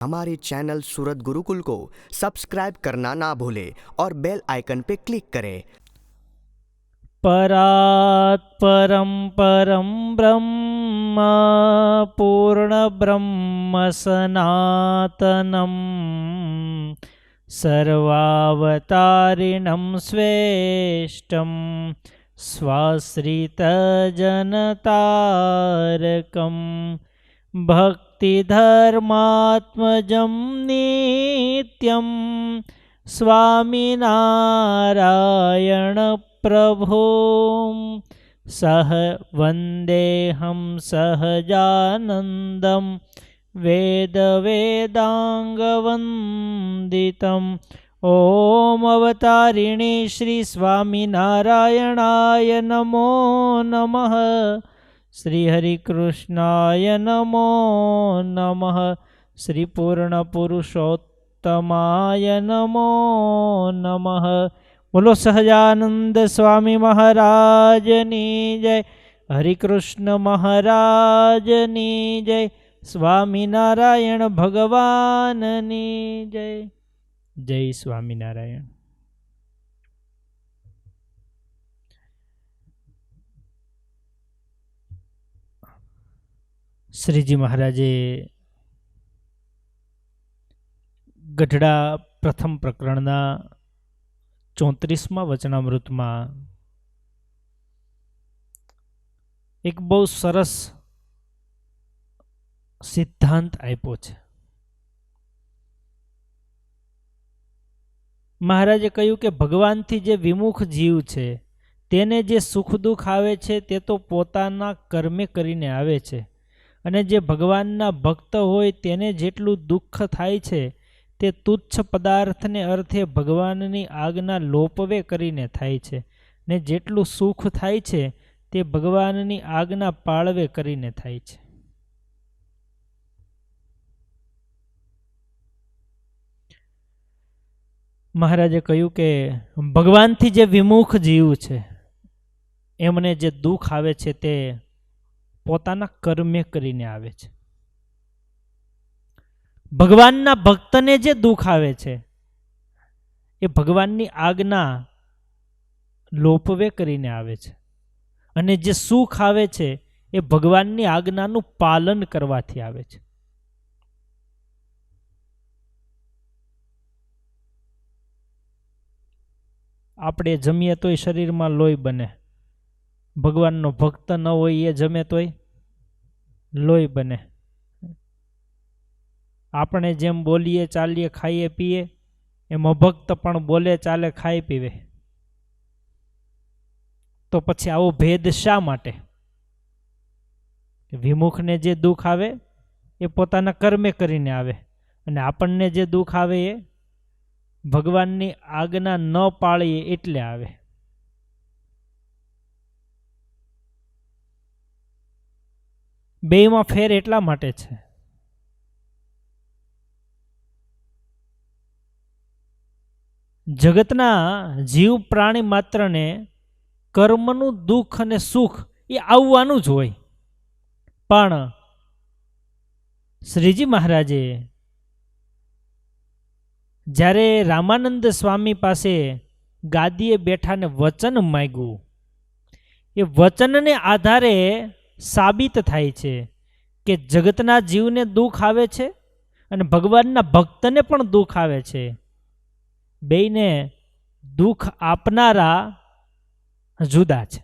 हमारे चैनल सूरत गुरुकुल को सब्सक्राइब करना ना भूलें और बेल आइकन पे क्लिक करें। परात् परं परं ब्रह्म पूर्ण ब्रह्म सनातनं सर्वावतारिणं स्वेष्टं स्वाश्रितजनतारकं भक्तिधर्मात्मजं नित्यं स्वामिनारायण प्रभो सह वन्देऽहं सहजानन्दं वेदवेदाङ्गवन्दितम् ॐ अवतारिणे श्री स्वामिनारायणाय नमो नमः। श्री हरिकृष्णाय नमो नमः। श्री पूर्णपुरुषोत्तमाय नमो नमः। बोलो सहजानंद स्वामी महाराजनी जय। हरिकृष्ण महाराजनी जय। स्वामीनारायण भगवाननी जय। जय स्वामीनारायण। श्रीजी महाराजे गढ़ड़ा प्रथम प्रकरणना 34માં વચનામૃતમાં એક બહુ સરસ સિદ્ધાંત આપ્યો છે। મહારાજે કહ્યું કે ભગવાનથી જે વિમુખ જીવ છે તેને જે સુખ દુઃખ આવે છે તે તો પોતાના કર્મે કરીને આવે છે, અને જે ભગવાનના ભક્ત હોય તેને જેટલું દુઃખ થાય છે તે તુચ્છ પદાર્થને અર્થે ભગવાનની આજ્ઞા લોપવે કરીને થાય છે, ને જેટલું સુખ થાય છે તે ભગવાનની આજ્ઞા પાળવે કરીને થાય છે। મહારાજે કહ્યું કે ભગવાનથી જે વિમુખ જીવ છે એમને જે દુઃખ આવે છે તે પોતાના કર્મે કરીને આવે છે। ભગવાનના ભક્તને જે દુઃખ આવે છે એ ભગવાનની આજ્ઞા લોપવે કરીને આવે છે, અને જે સુખ આવે છે એ ભગવાનની આજ્ઞાનું પાલન કરવાથી આવે છે। આપણે જમીએ તોય શરીરમાં લોહી બને, ભગવાનનો ભક્ત ન હોય એ જમે તોય લોહી બને। આપણે જેમ બોલીએ ચાલીએ ખાઈએ પીએ એમ અભક્ત પણ બોલે ચાલે ખાઈ પીવે, તો પછી આવો ભેદ શા માટે? વિમુખને જે દુઃખ આવે એ પોતાના કર્મે કરીને આવે, અને આપણને જે દુઃખ આવે એ ભગવાનની આજ્ઞા ન પાળીએ એટલે આવે। બેયમાં ફેર એટલા માટે છે જગતના જીવ પ્રાણી માત્રને કર્મનું દુઃખ અને સુખ એ આવવાનું જ હોય, પણ શ્રીજી મહારાજે જ્યારે રામાનંદ સ્વામી પાસે ગાદીએ બેઠાને વચન માંગ્યું, એ વચનને આધારે સાબિત થાય છે કે જગતના જીવને દુઃખ આવે છે અને ભગવાનના ભક્તને પણ દુઃખ આવે છે। બેયને દુઃખ આપનારા જુદા છે।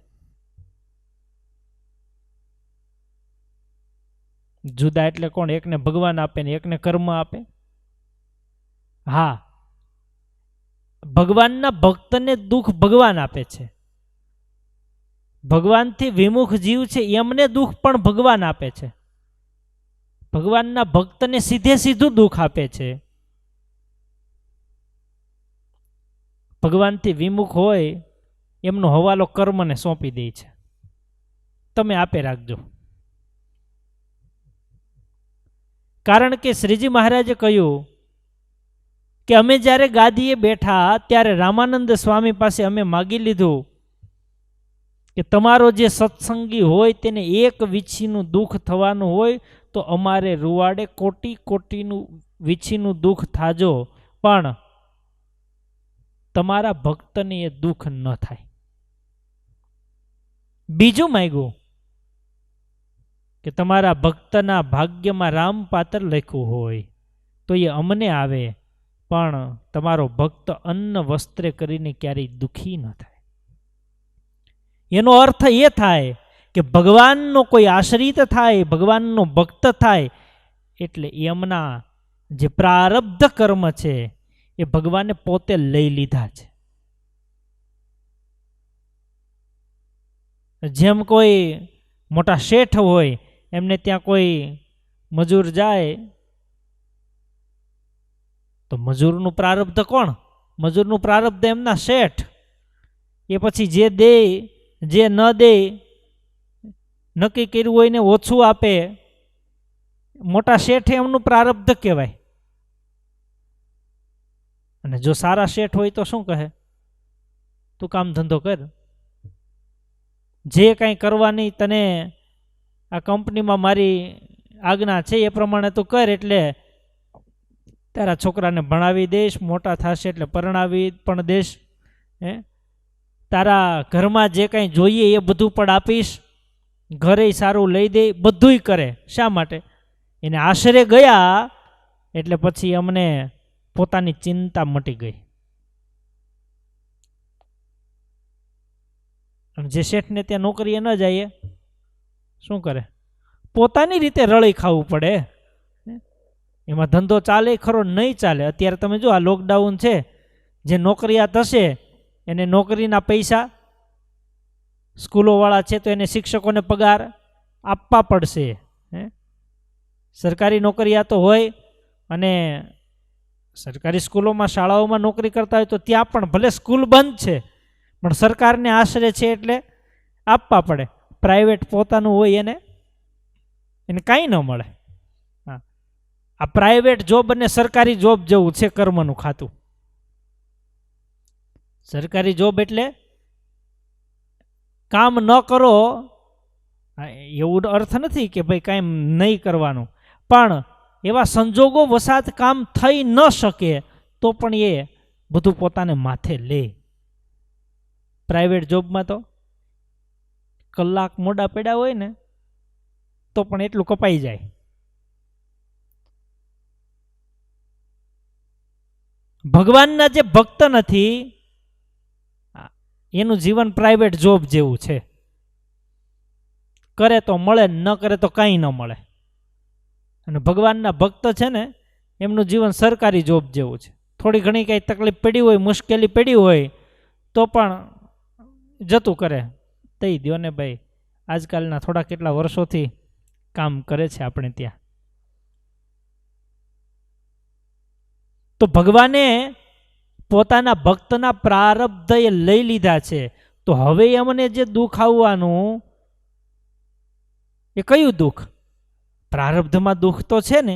જુદા એટલે કોણ? એકને ભગવાન આપે ને એકને કર્મ આપે। હા, ભગવાનના ભક્તને દુઃખ ભગવાન આપે છે, ભગવાનથી વિમુખ જીવ છે એમને દુઃખ પણ ભગવાન આપે છે। ભગવાનના ભક્તને સીધે સીધું દુઃખ આપે છે। ભગવાનથી વિમુખ હોય એમનો હવાલો કર્મને સોંપી દે છે, તમે આપે રાખજો। કારણ કે શ્રીજી મહારાજે કહ્યું કે અમે જ્યારે ગાદીએ બેઠા ત્યારે રામાનંદ સ્વામી પાસે અમે માગી લીધું કે તમારો જે સત્સંગી હોય તેને એક વીછીનું દુઃખ થવાનું હોય તો અમારે રૂવાડે કોટી કોટીનું વીછીનું દુઃખ થાજો, પણ તમારા ભક્તને એ દુઃખ ન થાય. બીજું માંગ્યું કે તમારા ભક્તના ભાગ્યમાં રામ પાત્ર લખ્યું હોય તો એ અમને આવે, પણ તમારો ભક્ત અન્ન વસ્ત્રે કરીને ક્યારેય દુઃખી ન થાય. એનો અર્થ એ થાય કે ભગવાનનો કોઈ આશ્રિત થાય, ભગવાનનો ભક્ત થાય એટલે એમના જે પ્રારબ્ધ કર્મ છે એ ભગવાને પોતે લઈ લીધા છે. જેમ કોઈ મોટા શેઠ હોય, એમને ત્યાં કોઈ મજૂર જાય તો મજૂરનું પ્રારબ્ધ કોણ? મજૂરનું પ્રારબ્ધ એમના શેઠ. એ પછી જે દે જે ન દે, નક્કી કર્યું હોય ને ઓછું આપે, મોટા શેઠ એમનું પ્રારબ્ધ કહેવાય. અને જો સારા શેઠ હોય તો શું કહે? તું કામ ધંધો કર, જે કાંઈ કરવાની તને આ કંપનીમાં મારી આજ્ઞા છે એ પ્રમાણે તું કર, એટલે તારા છોકરાને ભણાવી દઈશ, મોટા થશે એટલે પરણાવી પણ દઈશ, તારા ઘરમાં જે કાંઈ જોઈએ એ બધું પણ આપીશ, ઘરે સારું લઈ દે, બધુંય કરે. શા માટે? એને આશરે ગયા એટલે પછી અમને પોતાની ચિંતા મટી ગઈ. અને જે શેઠને ત્યાં નોકરીએ ન જાય શું કરે? પોતાની રીતે રળી ખાવું પડે. એમાં ધંધો ચાલે ખરો? નહીં ચાલે. અત્યારે તમે જો આ લોકડાઉન છે, જે નોકરિયાત હશે એને નોકરીના પૈસા, સ્કૂલોવાળા છે તો એને શિક્ષકોને પગાર આપવા પડશે. સરકારી નોકરિયાતો હોય અને સરકારી સ્કૂલોમાં, શાળાઓમાં નોકરી કરતા હોય તો ત્યાં પણ ભલે સ્કૂલ બંધ છે પણ સરકારને આશરે છે એટલે આપવા પડે. પ્રાઇવેટ પોતાનું હોય એને કાંઈ ન મળે. આ પ્રાઇવેટ જોબ અને સરકારી જોબ જેવું છે કર્મનું ખાતું. સરકારી જોબ એટલે કામ ન કરો એવું અર્થ નથી કે ભાઈ કાંઈ નહીં કરવાનું, પણ એવા સંજોગો વસાત કામ થઈ ન શકે તો પણ એ બધું પોતાને માથે લે. પ્રાઇવેટ જોબમાં તો કલાક મોડા પડ્યા હોય ને તો પણ એટલું કપાઈ જાય. ભગવાનના જે ભક્ત નથી એનું જીવન પ્રાઇવેટ જોબ જેવું છે. કરે તો મળે, ન કરે તો કાંઈ ન મળે. અને ભગવાનના ભક્ત છે ને એમનું જીવન સરકારી જોબ જેવું છે. થોડી ઘણી કંઈ તકલીફ પડી હોય, મુશ્કેલી પડી હોય તો પણ જતું કરે, દઈ દો ને ભાઈ. આજકાલના થોડા કેટલા વર્ષોથી કામ કરે છે આપણે ત્યાં. તો ભગવાને પોતાના ભક્તના પ્રારબ્ધ એ લઈ લીધા છે. તો હવે અમને જે દુઃખ આવવાનું એ કયું દુઃખ? પ્રારબ્ધમાં દુઃખ તો છે ને,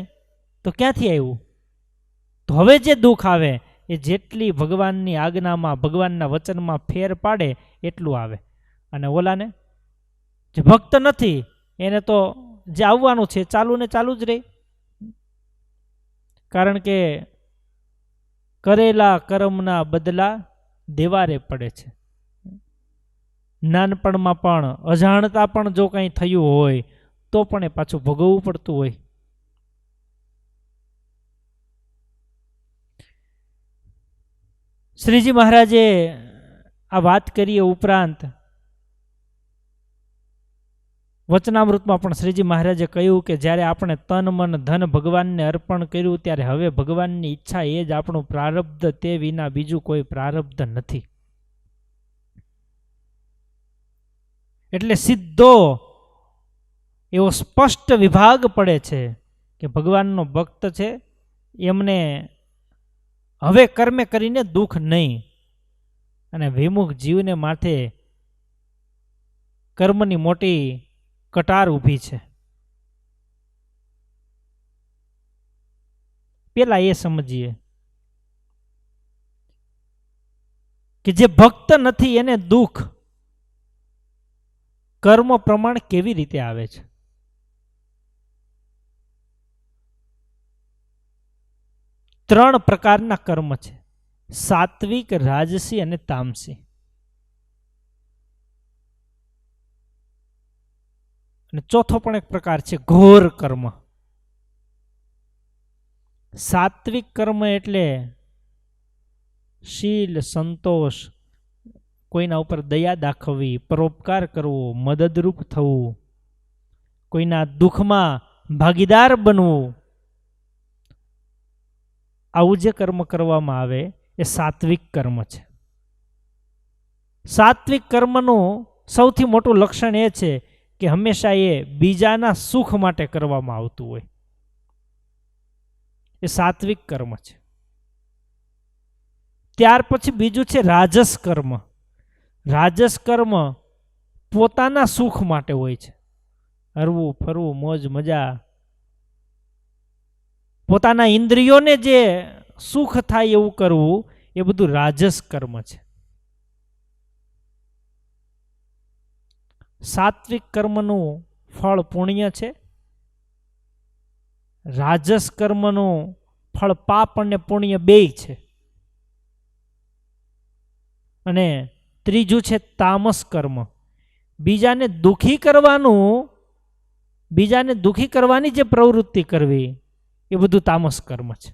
તો ક્યાંથી આવ્યું? તો હવે જે દુઃખ આવે એ જેટલી ભગવાનની આજ્ઞામાં, ભગવાનના વચનમાં ફેર પાડે એટલું આવે. અને ઓલાને જે ભક્ત નથી એને તો જે આવવાનું છે ચાલુ ને ચાલુ જ રહે. કારણ કે કરેલા કર્મના બદલા દેવારે પડે છે. નાનપણમાં પણ અજાણતા પણ જો કંઈ થયું હોય તો પણ એ પાછું ભોગવવું પડતું હોય. શ્રીજી મહારાજે આ વાત કરીએ ઉપરાંત વચનામૃતમાં પણ શ્રીજી મહારાજે કહ્યું કે જ્યારે આપણે તન મન ધન ભગવાનને અર્પણ કર્યું ત્યારે હવે ભગવાનની ઈચ્છા એ જ આપણું પ્રારબ્ધ, તે વિના બીજું કોઈ પ્રારબ્ધ નથી. એટલે સીધો એવો સ્પષ્ટ વિભાગ પડે છે કે ભગવાનનો ભક્ત છે એમને હવે કર્મે કરીને દુઃખ નહીં, અને વિમુખ જીવને માથે કર્મની મોટી કટાર ઊભી છે. પેલા એ સમજીએ કે જે ભક્ત નથી એને દુઃખ કર્મ પ્રમાણ કેવી રીતે આવે છે. 3 પ્રકારના કર્મ છે: સાત્વિક, રાજસી અને તામસી. અને ચોથો પણ એક પ્રકાર છે ઘોર કર્મ. સાત્વિક કર્મ એટલે શીલ, સંતોષ, કોઈના ઉપર દયા દાખવવી, પરોપકાર કરવો, મદદરૂપ થવું, કોઈના દુઃખમાં ભાગીદાર બનવું, આવું જે કર્મ કરવામાં આવે એ સાત્વિક કર્મ છે. સાત્વિક કર્મનું સૌથી મોટું લક્ષણ એ છે કે હંમેશા એ બીજાના સુખ માટે કરવામાં આવતું હોય. એ સાત્વિક કર્મ છે. ત્યાર પછી બીજું છે રાજસ કર્મ. રાજસ કર્મ પોતાના સુખ માટે હોય છે. હરવું ફરવું, મોજ મજા, પોતાના ઇન્દ્રિયોને જે સુખ થાય એવું કરવું, એ બધું રાજસ કર્મ છે. સાત્વિક કર્મનું ફળ પુણ્ય છે. રાજસ કર્મનું ફળ પાપ અને પુણ્ય બેય છે. અને ત્રીજું છે તામસ કર્મ. બીજાને દુઃખી કરવાની જે પ્રવૃત્તિ કરવી, એ બધું તામસ કર્મ છે.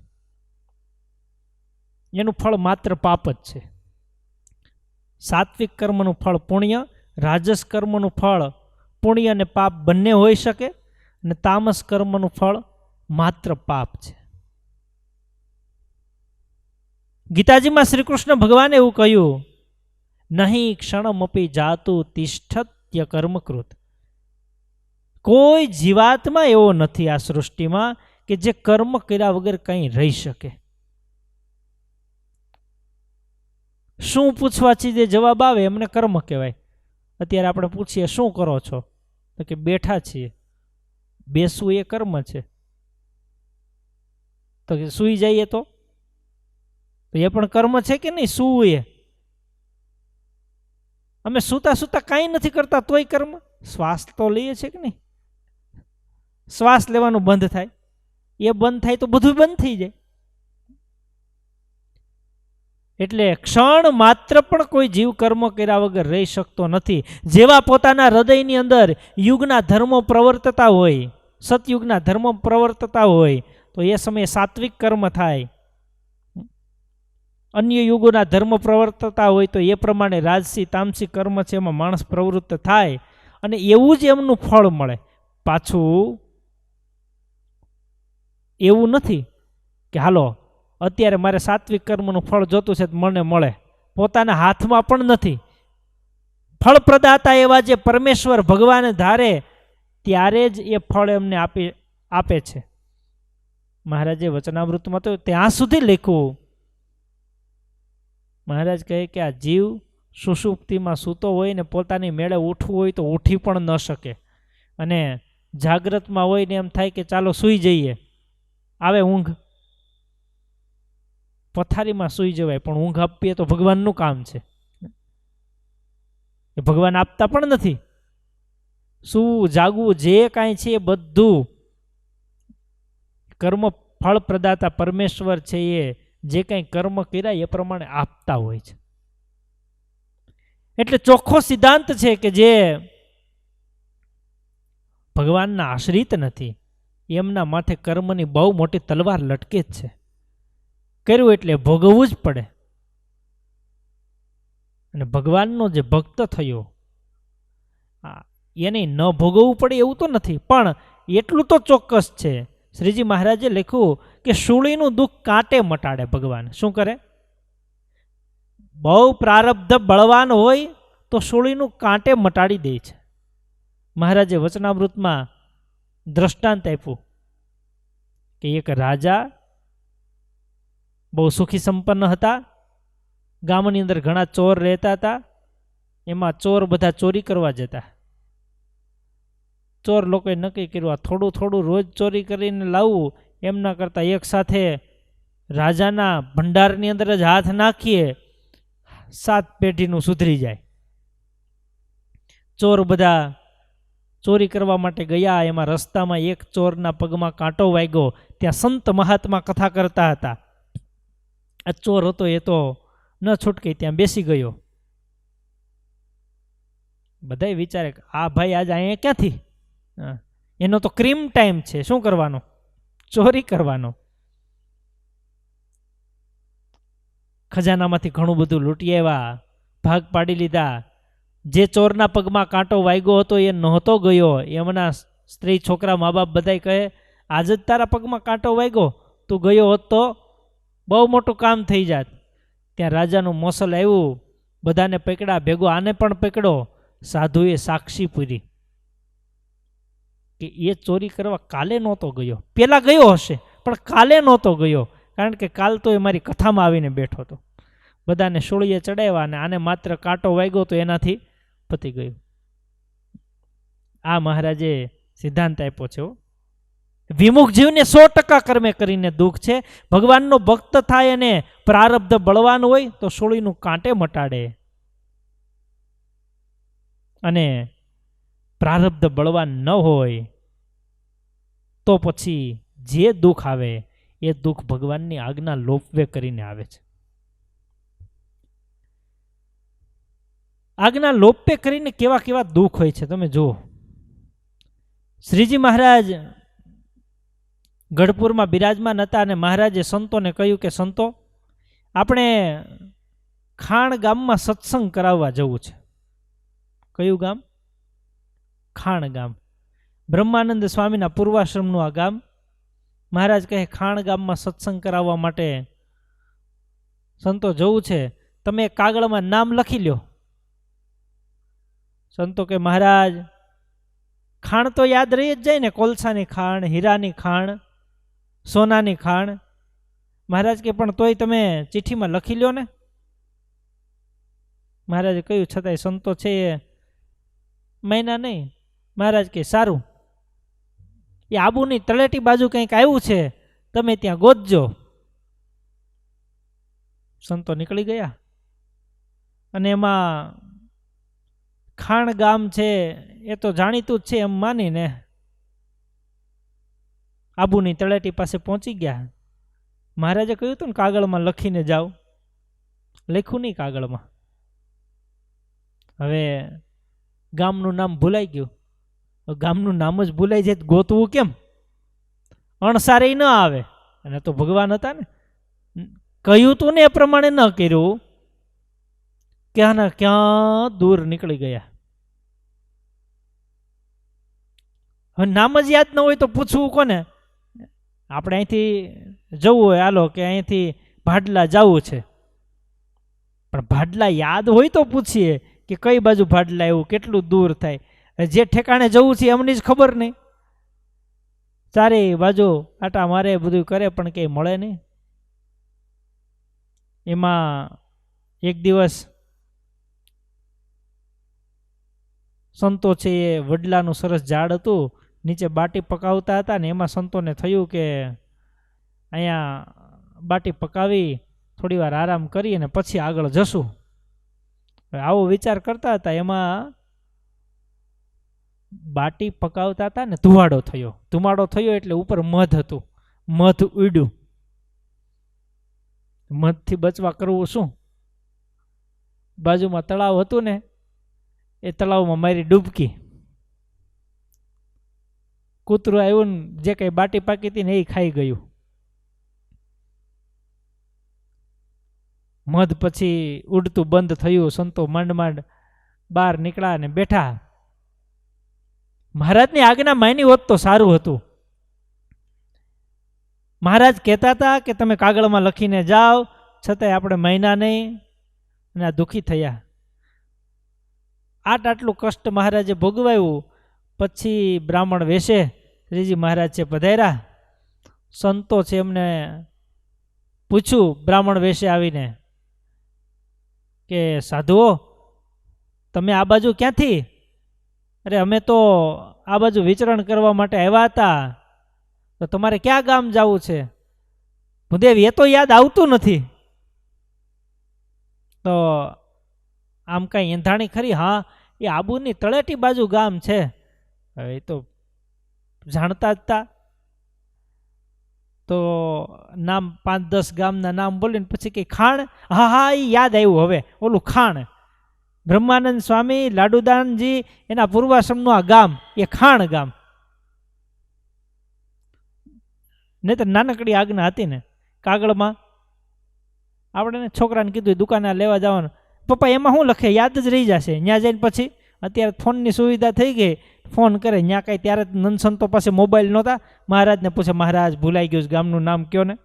એનું ફળ માત્ર પાપ જ છે. સાત્વિક કર્મનું ફળ પુણ્ય, રાજસ કર્મનું ફળ પુણ્ય અને પાપ બંને હોઈ શકે, અને તામસ કર્મનું ફળ માત્ર પાપ છે. ગીતાજીમાં શ્રી કૃષ્ણ ભગવાને એવું કહ્યું, નહીં ક્ષણમપી જાતું તિષ્ઠત્ય કર્મકૃત. કોઈ જીવાત્મા એવો નથી આ સૃષ્ટિમાં કે જે કર્મ કર્યા વગર કંઈ રહી શકે. શું પૂછવાથી જે જવાબ આવે એમને કર્મ કહેવાય. અત્યારે આપણે પૂછીએ શું કરો છો, તો કે બેઠા છીએ. બેસવું એ કર્મ છે. તો કે સૂઈ જઈએ તો એ પણ કર્મ છે કે નહીં? સૂવું એ અમે સૂતા સૂતા કાંઈ નથી કરતા તોય કર્મ. શ્વાસ તો લઈએ છે કે નહીં? શ્વાસ લેવાનું બંધ થાય, એ બંધ થાય તો બધું બંધ થઈ જાય. એટલે ક્ષણ માત્ર પણ કોઈ જીવ કર્મ કર્યા વગર રહી શકતો નથી. જેવા પોતાના હૃદયની અંદર યુગના ધર્મો પ્રવર્તતા હોય, સતયુગના ધર્મો પ્રવર્તતા હોય, તો એ સમયે સાત્વિક કર્મ થાય. અન્ય યુગોના ધર્મ પ્રવર્તતા હોય તો એ પ્રમાણે રાજસી તામસી કર્મ છે એમાં માણસ પ્રવૃત્ત થાય, અને એવું જ એમનું ફળ મળે. પાછું એવું નથી કે હાલો અત્યારે મારે સાત્વિક કર્મનું ફળ જોતું છે મને મળે. પોતાના હાથમાં પણ નથી. ફળ પ્રદાતા એવા જે પરમેશ્વર ભગવાન ધારે ત્યારે જ એ ફળ એમને આપે છે. મહારાજે વચનામૃતમાં તો ત્યાં સુધી લખ્યું, મહારાજ કહે કે આ જીવ સુષુપ્તિમાં સૂતો હોય ને પોતાની મેળે ઉઠવું હોય તો ઉઠી પણ ન શકે, અને જાગ્રતમાં હોય ને એમ થાય કે ચાલો સૂઈ જઈએ, આવે ઊંઘ, પથારીમાં સૂઈ જવાય, પણ ઊંઘ આપીએ તો ભગવાનનું કામ છે. એ ભગવાન આપતા પણ નથી. સૂવું જાગવું જે કાંઈ છે એ બધું કર્મ ફળ પ્રદાતા પરમેશ્વર છે, એ જે કંઈ કર્મ કર્યા એ પ્રમાણે આપતા હોય છે. એટલે ચોખ્ખો સિદ્ધાંત છે કે જે ભગવાનના આશ્રિત નથી એમના માથે કર્મની બહુ મોટી તલવાર લટકે જ છે. કર્યું એટલે ભોગવવું જ પડે. અને ભગવાનનો જે ભક્ત થયો એને ન ભોગવવું પડે એવું તો નથી, પણ એટલું તો ચોક્કસ છે. શ્રીજી મહારાજે લખ્યું કે શૂળીનું દુઃખ કાંટે મટાડે ભગવાન. શું કરે? બહુ પ્રારબ્ધ બળવાન હોય તો શૂળીનું કાંટે મટાડી દે છે. મહારાજે વચનામૃતમાં દ્રષ્ટાંત આપ્યું કે એક રાજા બહુ સુખી સંપન્ન હતા. ગામની અંદર ઘણા ચોર રહેતા હતા. એમાં ચોર બધા ચોરી કરવા જતા. ચોર લોકોએ નક્કી કર્યું થોડું થોડું રોજ ચોરી કરીને લાવવું એમના કરતાં એક સાથે રાજાના ભંડારની અંદર જ હાથ નાખીએ, 7 પેઢીનું સુધરી જાય. ચોર બધા ચોરી કરવા માટે ગયા. એમાં રસ્તામાં એક ચોરના પગમાં કાંટો વાગ્યો. ત્યાં સંત મહાત્મા કથા કરતા હતા. આ ચોર હતો એ તો ન છૂટકે ત્યાં બેસી ગયો. બધાય વિચારે આ ભાઈ આજે અહીંયા ક્યાંથી, એનો તો ક્રીમ ટાઈમ છે, શું કરવાનો, ચોરી કરવાનો. ખજાનામાંથી ઘણું બધું લૂંટી આવ્યા, ભાગ પાડી લીધા. જે ચોરના પગમાં કાંટો વાગ્યો હતો એ નહોતો ગયો. એમના સ્ત્રી છોકરા મા બાપ બધાય કહે આજ જ તારા પગમાં કાંટો વાગ્યો, તું ગયો હોત તો બહુ મોટું કામ થઈ જાત. ત્યાં રાજાનું મોસલ આવ્યું, બધાને પકડ્યા, ભેગો આને પણ પકડો. સાધુએ સાક્ષી પૂરી કે એ ચોરી કરવા કાલે નહોતો ગયો, પેલા ગયો હશે પણ કાલે નહોતો ગયો, કારણ કે કાલ તો એ મારી કથામાં આવીને બેઠો હતો. બધાને સોળીએ ચડાવ્યા અને આને માત્ર કાંટો વાગ્યો તો એનાથી પતી ગયું. આ મહારાજે સિદ્ધાંત આપ્યો છે. વિમુખ જીવને 100% કર્મે કરીને દુઃખ છે. ભગવાનનો ભક્ત થાય અને પ્રારબ્ધ બળવાન હોય તો સોળીનું કાંટે મટાડે, અને પ્રારબ્ધ બળવાન ન હોય તો પછી જે દુઃખ આવે એ દુઃખ ભગવાનની આજ્ઞા લોપવે કરીને આવે છે. આજ્ઞા લોપવે કરીને કેવા કેવા દુઃખ હોય છે તમે જુઓ. શ્રીજી મહારાજ ગઢપુરમાં બિરાજમાન હતા અને મહારાજે સંતોને કહ્યું કે સંતો, આપણે ખાણ ગામમાં સત્સંગ કરાવવા જવું છે. કયું ગામ? ખાણ ગામ. બ્રહ્માનંદ સ્વામીના પૂર્વાશ્રમનું આ ગામ. મહારાજ કહે ખાણ ગામમાં સત્સંગ કરાવવા માટે સંતો જવું છે, તમે કાગળમાં નામ લખી લ્યો. સંતો કે મહારાજ ખાણ તો યાદ રહી જ જાય ને, કોલસાની ખાણ, હીરાની ખાણ, સોનાની ખાણ. મહારાજ કે પણ તોય તમે ચિઠ્ઠીમાં લખી લ્યો ને. મહારાજે કહ્યું છતાંય સંતો છે એ મહિના નહીં. મહારાજ કે સારું, એ આબુની તળેટી બાજુ કંઈક આવ્યું છે, તમે ત્યાં ગોતજો. સંતો નીકળી ગયા અને એમાં ખાણ ગામ છે એ તો જાણીતું જ છે એમ માનીને આબુની તળેટી પાસે પહોંચી ગયા. મહારાજે કહ્યું હતું ને કાગળમાં લખીને જાઓ, લખ્યું નહીં કાગળમાં. હવે ગામનું નામ ભૂલાઈ ગયું. ગામનું નામ જ ભૂલાઈ જાય ગોતવું કેમ? અણસારે ન આવે. અને તો ભગવાન હતા ને, કહ્યું તું ને એ પ્રમાણે ન કર્યું, ક્યાં ના ક્યાં દૂર નીકળી ગયા. હવે નામ જ યાદ ન હોય તો પૂછવું કોને? આપણે અહીંથી જવું હોય, હાલો કે અહીંથી ભાડલા જવું છે, પણ ભાડલા યાદ હોય તો પૂછીએ કે કઈ બાજુ ભાડલા એવું, કેટલું દૂર થાય. જે ઠેકાણે જવું છે એમની જ ખબર નહીં. ચારે બાજુ આટા મારે, બધું કરે પણ કંઈ મળે નહીં. એમાં એક દિવસ સંતો છે એ વડલાનું સરસ ઝાડ હતું, નીચે બાટી પકાવતા હતા ને એમાં સંતોને થયું કે અહીંયા બાટી પકાવી થોડી વાર આરામ કરી અને પછી આગળ જશું. આવો વિચાર કરતા હતા. એમાં બાટી પકાવતા હતા ને ધુમાડો થયો. ધુમાડો થયો એટલે ઉપર મધ હતું, મધ ઉડ્યું. મધથી બચવા કરવું શું? બાજુમાં તળાવ હતું ને, એ તળાવમાં મારી ડૂબકી. કૂતરું આવ્યું ને જે કંઈ બાટી પાકી હતી ને એ ખાઈ ગયું. મધ પછી ઉડતું બંધ થયું. સંતો માંડ માંડ બહાર નીકળ્યા ને બેઠા. મહારાજની આજ્ઞા માની હોત તો સારું હતું. મહારાજ કહેતા હતા કે તમે કાગળમાં લખીને જાઓ, છતાંય આપણે મહિના નહીં અને આ દુઃખી થયા. આટલું કષ્ટ મહારાજે ભોગવાયું. પછી બ્રાહ્મણ વેશે શ્રીજી મહારાજ છે પધાર્યા. સંતો છે એમને પૂછ્યું બ્રાહ્મણ વેશે આવીને કે સાધુઓ તમે આ બાજુ ક્યાંથી? અરે અમે તો આ બાજુ વિચરણ કરવા માટે આવ્યા હતા. તો તમારે ક્યાં ગામ જવું છે? ભૂદેવ એ તો યાદ આવતું નથી. તો આમ કાંઈ એંધાણી ખરી? હા, એ આબુની તળેટી બાજુ ગામ છે. હવે એ તો જાણતા જ હતા. તો નામ 5-10 ગામના નામ બોલીને પછી કે ખાણ, હા હા એ યાદ આવ્યું હવે, ઓલું ખાણ. બ્રહ્માનંદ સ્વામી લાડુદાનજી એના પૂર્વાશ્રમનું આ ગામ એ ખાણ ગામ. નહીં તો નાનકડી આજ્ઞા હતી ને કાગળમાં, આપણે છોકરાને કીધું દુકાને લેવા જવાનું, પપ્પા એમાં શું લખે, યાદ જ રહી જશે. ત્યાં જઈને પછી અત્યારે ફોનની સુવિધા થઈ ગઈ, ફોન કરે ત્યાં કાંઈ, ત્યારે નનસંતો પાસે મોબાઈલ નહોતા. મહારાજને પૂછે, મહારાજ ભૂલાઈ ગયું ગામનું નામ કયો ને.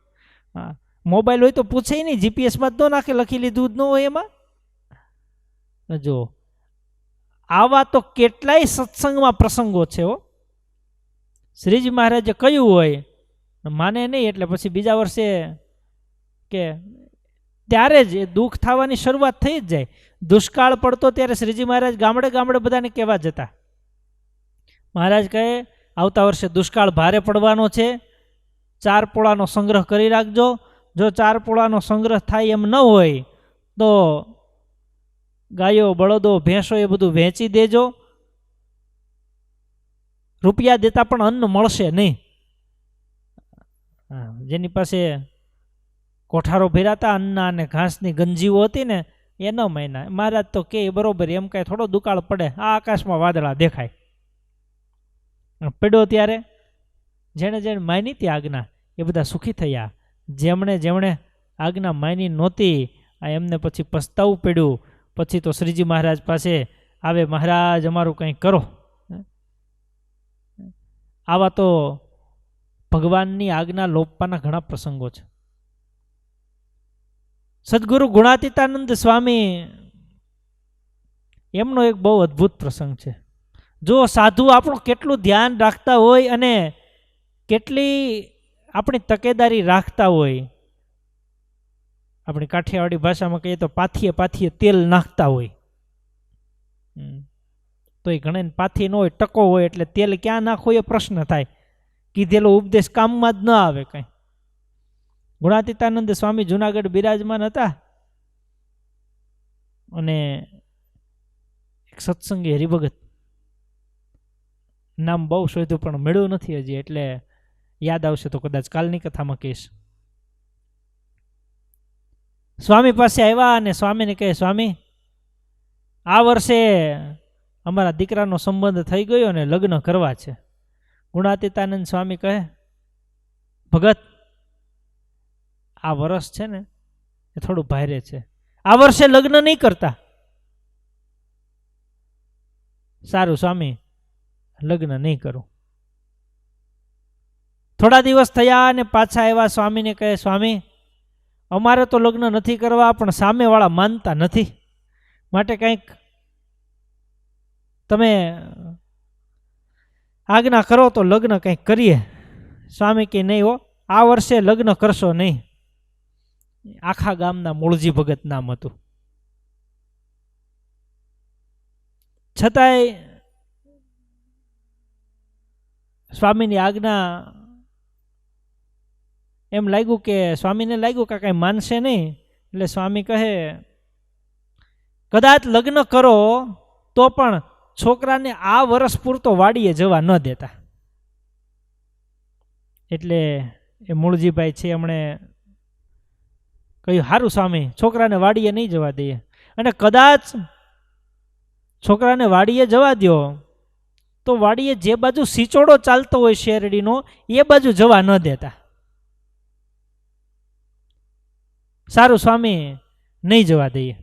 હા, મોબાઈલ હોય તો પૂછે નહીં, જીપીએસમાં જ ન નાખે, લખી લીધું જ ન હોય એમાં. જો આવા તો કેટલાય સત્સંગમાં પ્રસંગો છે હો. શ્રીજી મહારાજે કહ્યું હોય, માને નહીં એટલે પછી બીજા વર્ષે કે ત્યારે જ એ દુઃખ થવાની શરૂઆત થઈ જ જાય. દુષ્કાળ પડતો ત્યારે શ્રીજી મહારાજ ગામડે ગામડે બધાને કહેવા જતા. મહારાજ કહે આવતા વર્ષે દુષ્કાળ ભારે પડવાનો છે, 4 પોળાનો સંગ્રહ કરી રાખજો. જો 4 પોળાનો સંગ્રહ થાય એમ ન હોય તો ગાયો, બળદો, ભેંસો એ બધું વેચી દેજો. રૂપિયા દેતા પણ અન્ન મળશે નહીં. જેની પાસે કોઠારો ભેરાતા અન્ના અને ઘાસની ગંજીઓ હતી ને એ ન માન્યા. મહારાજ તો કે બરોબર, એમ કાંઈ થોડો દુકાળ પડે, આ આકાશમાં વાદળા દેખાય. પડ્યો ત્યારે જેણે જેણે માની હતી આજ્ઞા એ બધા સુખી થયા. જેમણે આજ્ઞા માની નહોતી આ એમને પછી પસ્તાવું પડ્યું. પછી તો શ્રીજી મહારાજ પાસે આવે, મહારાજ અમારું કંઈ કરો. આવા તો ભગવાનની આજ્ઞા લોપવાના ઘણા પ્રસંગો છે. સદગુરુ ગુણાતીતાનંદ સ્વામી એમનો એક બહુ અદ્ભુત પ્રસંગ છે. જો સાધુ આપણું કેટલું ધ્યાન રાખતા હોય અને કેટલી આપણી તકેદારી રાખતા હોય, આપણી કાઠિયાવાડી ભાષામાં કહીએ તો પાથીએ પાથીએ તેલ નાખતા હોય, તો એ ઘણા પાથી ન હોય, ટકો હોય, એટલે તેલ ક્યાં નાખવો એ પ્રશ્ન થાય. કીધેલો ઉપદેશ કામમાં જ ન આવે કંઈ. ગુણાતીતાનંદ સ્વામી જુનાગઢ બિરાજમાન હતા અને એક સત્સંગી હરિભગત, નામ બહુ શોધ્યું પણ મળ્યું નથી હજી, એટલે યાદ આવશે તો કદાચ કાલની કથામાં કહીશ. સ્વામી પાસે આવ્યા અને સ્વામીને કહે, સ્વામી આ વર્ષે અમારા દીકરાનો સંબંધ થઈ ગયો અને લગ્ન કરવા છે. ગુણાતીતાનંદ સ્વામી કહે, ભગત આ વર્ષ છે ને એ થોડું ભારે છે, આ વર્ષે લગ્ન નહીં કરતા. સારું સ્વામી, લગ્ન નહીં કરું. થોડા દિવસ થયા અને પાછા આવ્યા. સ્વામીને કહે, સ્વામી અમારે તો લગ્ન નથી કરવા, પણ સામેવાળા માનતા નથી, માટે કંઈક તમે આજ્ઞા કરો તો લગ્ન કંઈક કરીએ. સ્વામી કે નહીં હો, આ વર્ષે લગ્ન કરશો નહીં. આખા ગામના મૂળજી ભગત નામ હતું. છતાંય સ્વામીની આજ્ઞા એમ લાગ્યું કે સ્વામીને લાગ્યું કે કાંઈ માનશે નહીં, એટલે સ્વામી કહે, કદાચ લગ્ન કરો તો પણ છોકરાને આ વર્ષ પૂરતો વાડીએ જવા ન દેતા. એટલે એ મૂળજીભાઈ છે એમણે કહ્યું, સારું સ્વામી, છોકરાને વાડીએ નહીં જવા દઈએ, અને કદાચ છોકરાને વાડીએ જવા દો તો વાડીએ જે બાજુ સિચોડો ચાલતો હોય શેરડીનો એ બાજુ જવા ન દેતા. સારું સ્વામી, નહીં જવા દઈએ.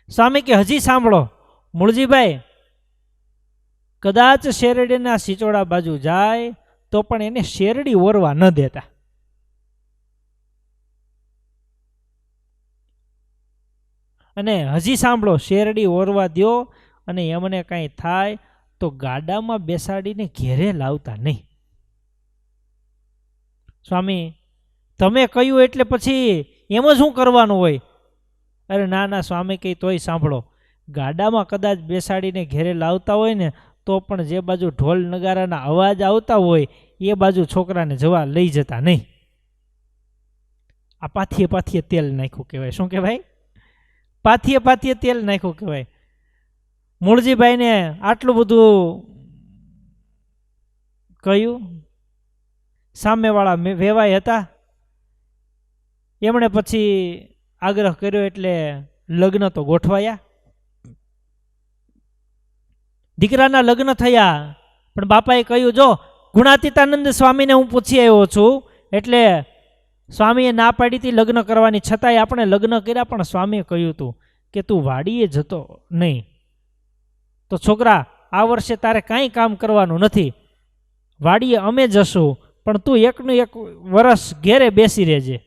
સ્વામી કે હજી સાંભળો મૂળજીભાઈ, કદાચ શેરડીના સિચોડા બાજુ જાય તો પણ એને શેરડી ઓરવા ન દેતા. અને હજી સાંભળો, શેરડી ઓરવા દો અને એમને કાંઈ થાય તો ગાડામાં બેસાડીને ઘેરે લાવતા નહીં. સ્વામી તમે કહ્યું એટલે પછી એમ જ શું કરવાનું હોય? અરે ના ના સ્વામી કહે, તોય સાંભળો, ગાડામાં કદાચ બેસાડીને ઘેરે લાવતા હોય ને તો પણ જે બાજુ ઢોલ નગારાના અવાજ આવતા હોય એ બાજુ છોકરાને જવા લઈ જતા નહીં. આ પાથીએ પાથીએ તેલ નાખ્યું કહેવાય. શું કહેવાય? પાથીએ પાથીએ તેલ નાખ્યું કહેવાય. મૂળજીભાઈને આટલું બધું કહ્યું. સામેવાળા વેવાય હતા, એમણે પછી આગ્રહ કર્યો એટલે લગ્ન તો ગોઠવાયા. દીકરાના લગ્ન થયા, પણ બાપાએ કહ્યું, જો ગુણાતીતાનંદ સ્વામીને હું પૂછી આવ્યો છું, એટલે સ્વામીએ ના પાડી હતી લગ્ન કરવાની, છતાંય આપણે લગ્ન કર્યા, પણ સ્વામીએ કહ્યું હતું કે તું વાડીએ જતો નહીં, તો છોકરા આ વર્ષે તારે કાંઈ કામ કરવાનું નથી, વાડીએ અમે જશું, પણ તું એકનું એક વરસ ઘેરે બેસી રહેજે.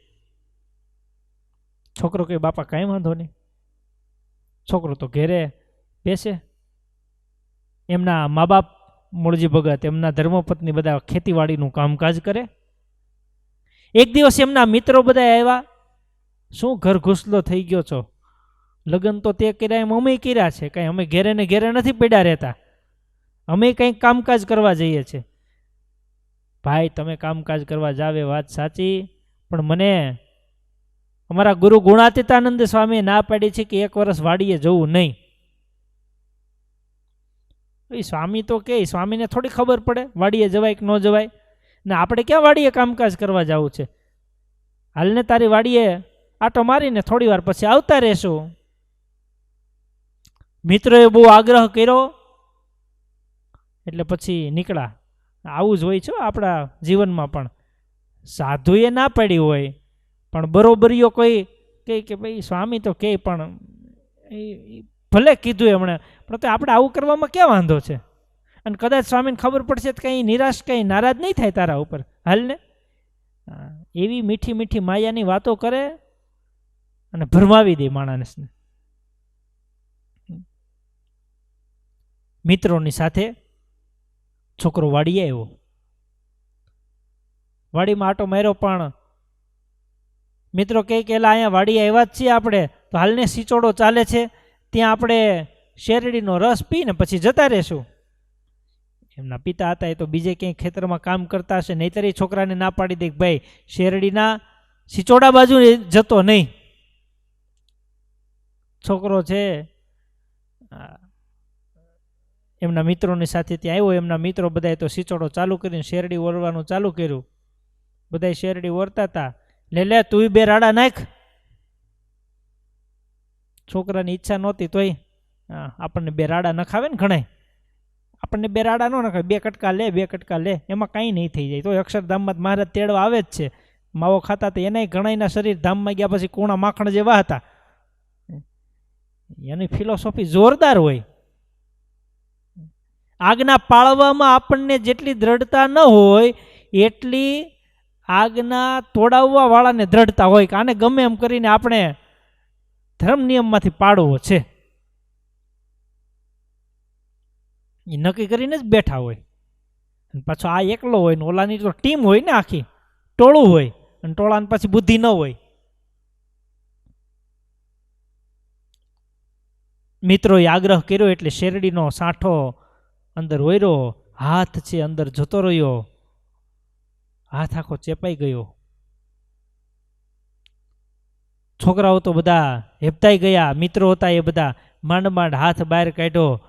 છોકરો કહે, બાપા કાંઈ વાંધો નહીં. છોકરો તો ઘેરે બેસે. એમના મા બાપ મૂળજી ભગત, એમના ધર્મપત્ની બધા ખેતીવાડીનું કામકાજ કરે. એક દિવસ એમના મિત્રો બધા આવ્યા, શું ઘર ઘૂસલો થઈ ગયો છો, લગ્ન તો તે કર્યા એમ અમે કર્યા છે, કાંઈ અમે ઘેરે ને ઘેરે નથી પડ્યા રહેતા, અમે કંઈક કામકાજ કરવા જઈએ છીએ. ભાઈ તમે કામકાજ કરવા જાવે વાત સાચી, પણ મને અમારા ગુરુ ગુણાતીતાનંદ સ્વામીએ ના પાડી છે કે એક વર્ષ વાડીએ જવું નહીં. સ્વામી તો કે સ્વામીને થોડી ખબર પડે વાડીએ જવાય કે ન જવાય, ને આપણે ક્યાં વાડીએ કામકાજ કરવા જવું છે, હાલને તારી વાડીએ આટો મારીને થોડી વાર પછી આવતા રહેશું. મિત્રોએ બહુ આગ્રહ કર્યો એટલે પછી નીકળ્યા. આવું જ હોય છે આપણા જીવનમાં, પણ સાધુએ ના પાડી હોય પણ બરોબરીઓ કોઈ કહે કે ભાઈ સ્વામી તો કહે, પણ ભલે કીધું એમણે, પણ તો આપણે આવું કરવામાં ક્યાં વાંધો છે, અને કદાચ સ્વામીને ખબર પડશે તો કંઈ નિરાશ કંઈ નારાજ નહીં થાય તારા ઉપર, હાલને. એવી મીઠી મીઠી માયાની વાતો કરે અને ભરમાવી દે માણસને. મિત્રોની સાથે છોકરો વાડીએ આવ્યો, વાડીમાં આટો માર્યો, પણ મિત્રો કહે કે એલા અહીંયા વાડીએ આવ્યા જ છીએ આપણે, તો હાલને સિચોડો ચાલે છે, ત્યાં આપણે શેરડીનો રસ પીને પછી જતા રહેશું. એમના પિતા હતા એ તો બીજે ક્યાંય ખેતરમાં કામ કરતા હશે, નહીંતર એ છોકરાને ના પાડી દે કે ભાઈ શેરડીના સિચોડા બાજુ જતો નહીં. છોકરો છે એમના મિત્રોની સાથે ત્યાં આવ્યો. એમના મિત્રો બધાએ તો સિચોડો ચાલુ કરીને શેરડી ઓરવાનું ચાલુ કર્યું. બધા શેરડી ઓરતા હતા. લે તું બે રાડા નાખ. છોકરાની ઈચ્છા નહોતી તોય આપણને બે રાડા નખાવે ને ઘણાય, આપણને બે રાડા ન નખાવે, બે કટકા લે, બે કટકા લે, એમાં કાંઈ નહીં થઈ જાય. તો અક્ષરધામમાં મહારાજ તેડવા આવે જ છે. માવો ખાતા તો એનાય ઘણાયના શરીર ધામમાં ગયા પછી કૂણા માખણ જેવા હતા. એની ફિલોસોફી જોરદાર હોય. આગના પાળવામાં આપણને જેટલી દ્રઢતા ન હોય એટલી આગના તોડાવવા વાળાને દ્રઢતા હોય કે આને ગમે એમ કરીને આપણે ધર્મ નિયમમાંથી પાડવો છે, એ નક્કી કરીને જ બેઠા હોય. પાછો આ એકલો હોય ને ઓલાની તો ટીમ હોય ને, આખી ટોળું હોય, અને ટોળાને પાછી બુદ્ધિ ન હોય. મિત્રોએ આગ્રહ કર્યો એટલે શેરડીનો સાંઠો અંદર વયરો, હાથ છે અંદર જતો રહ્યો, હાથ આખો ચેપાઈ ગયો. છોકરાઓ તો બધા હેપતાઈ ગયા, મિત્રો હતા એ બધા માંડ માંડ હાથ બહાર કાઢ્યો,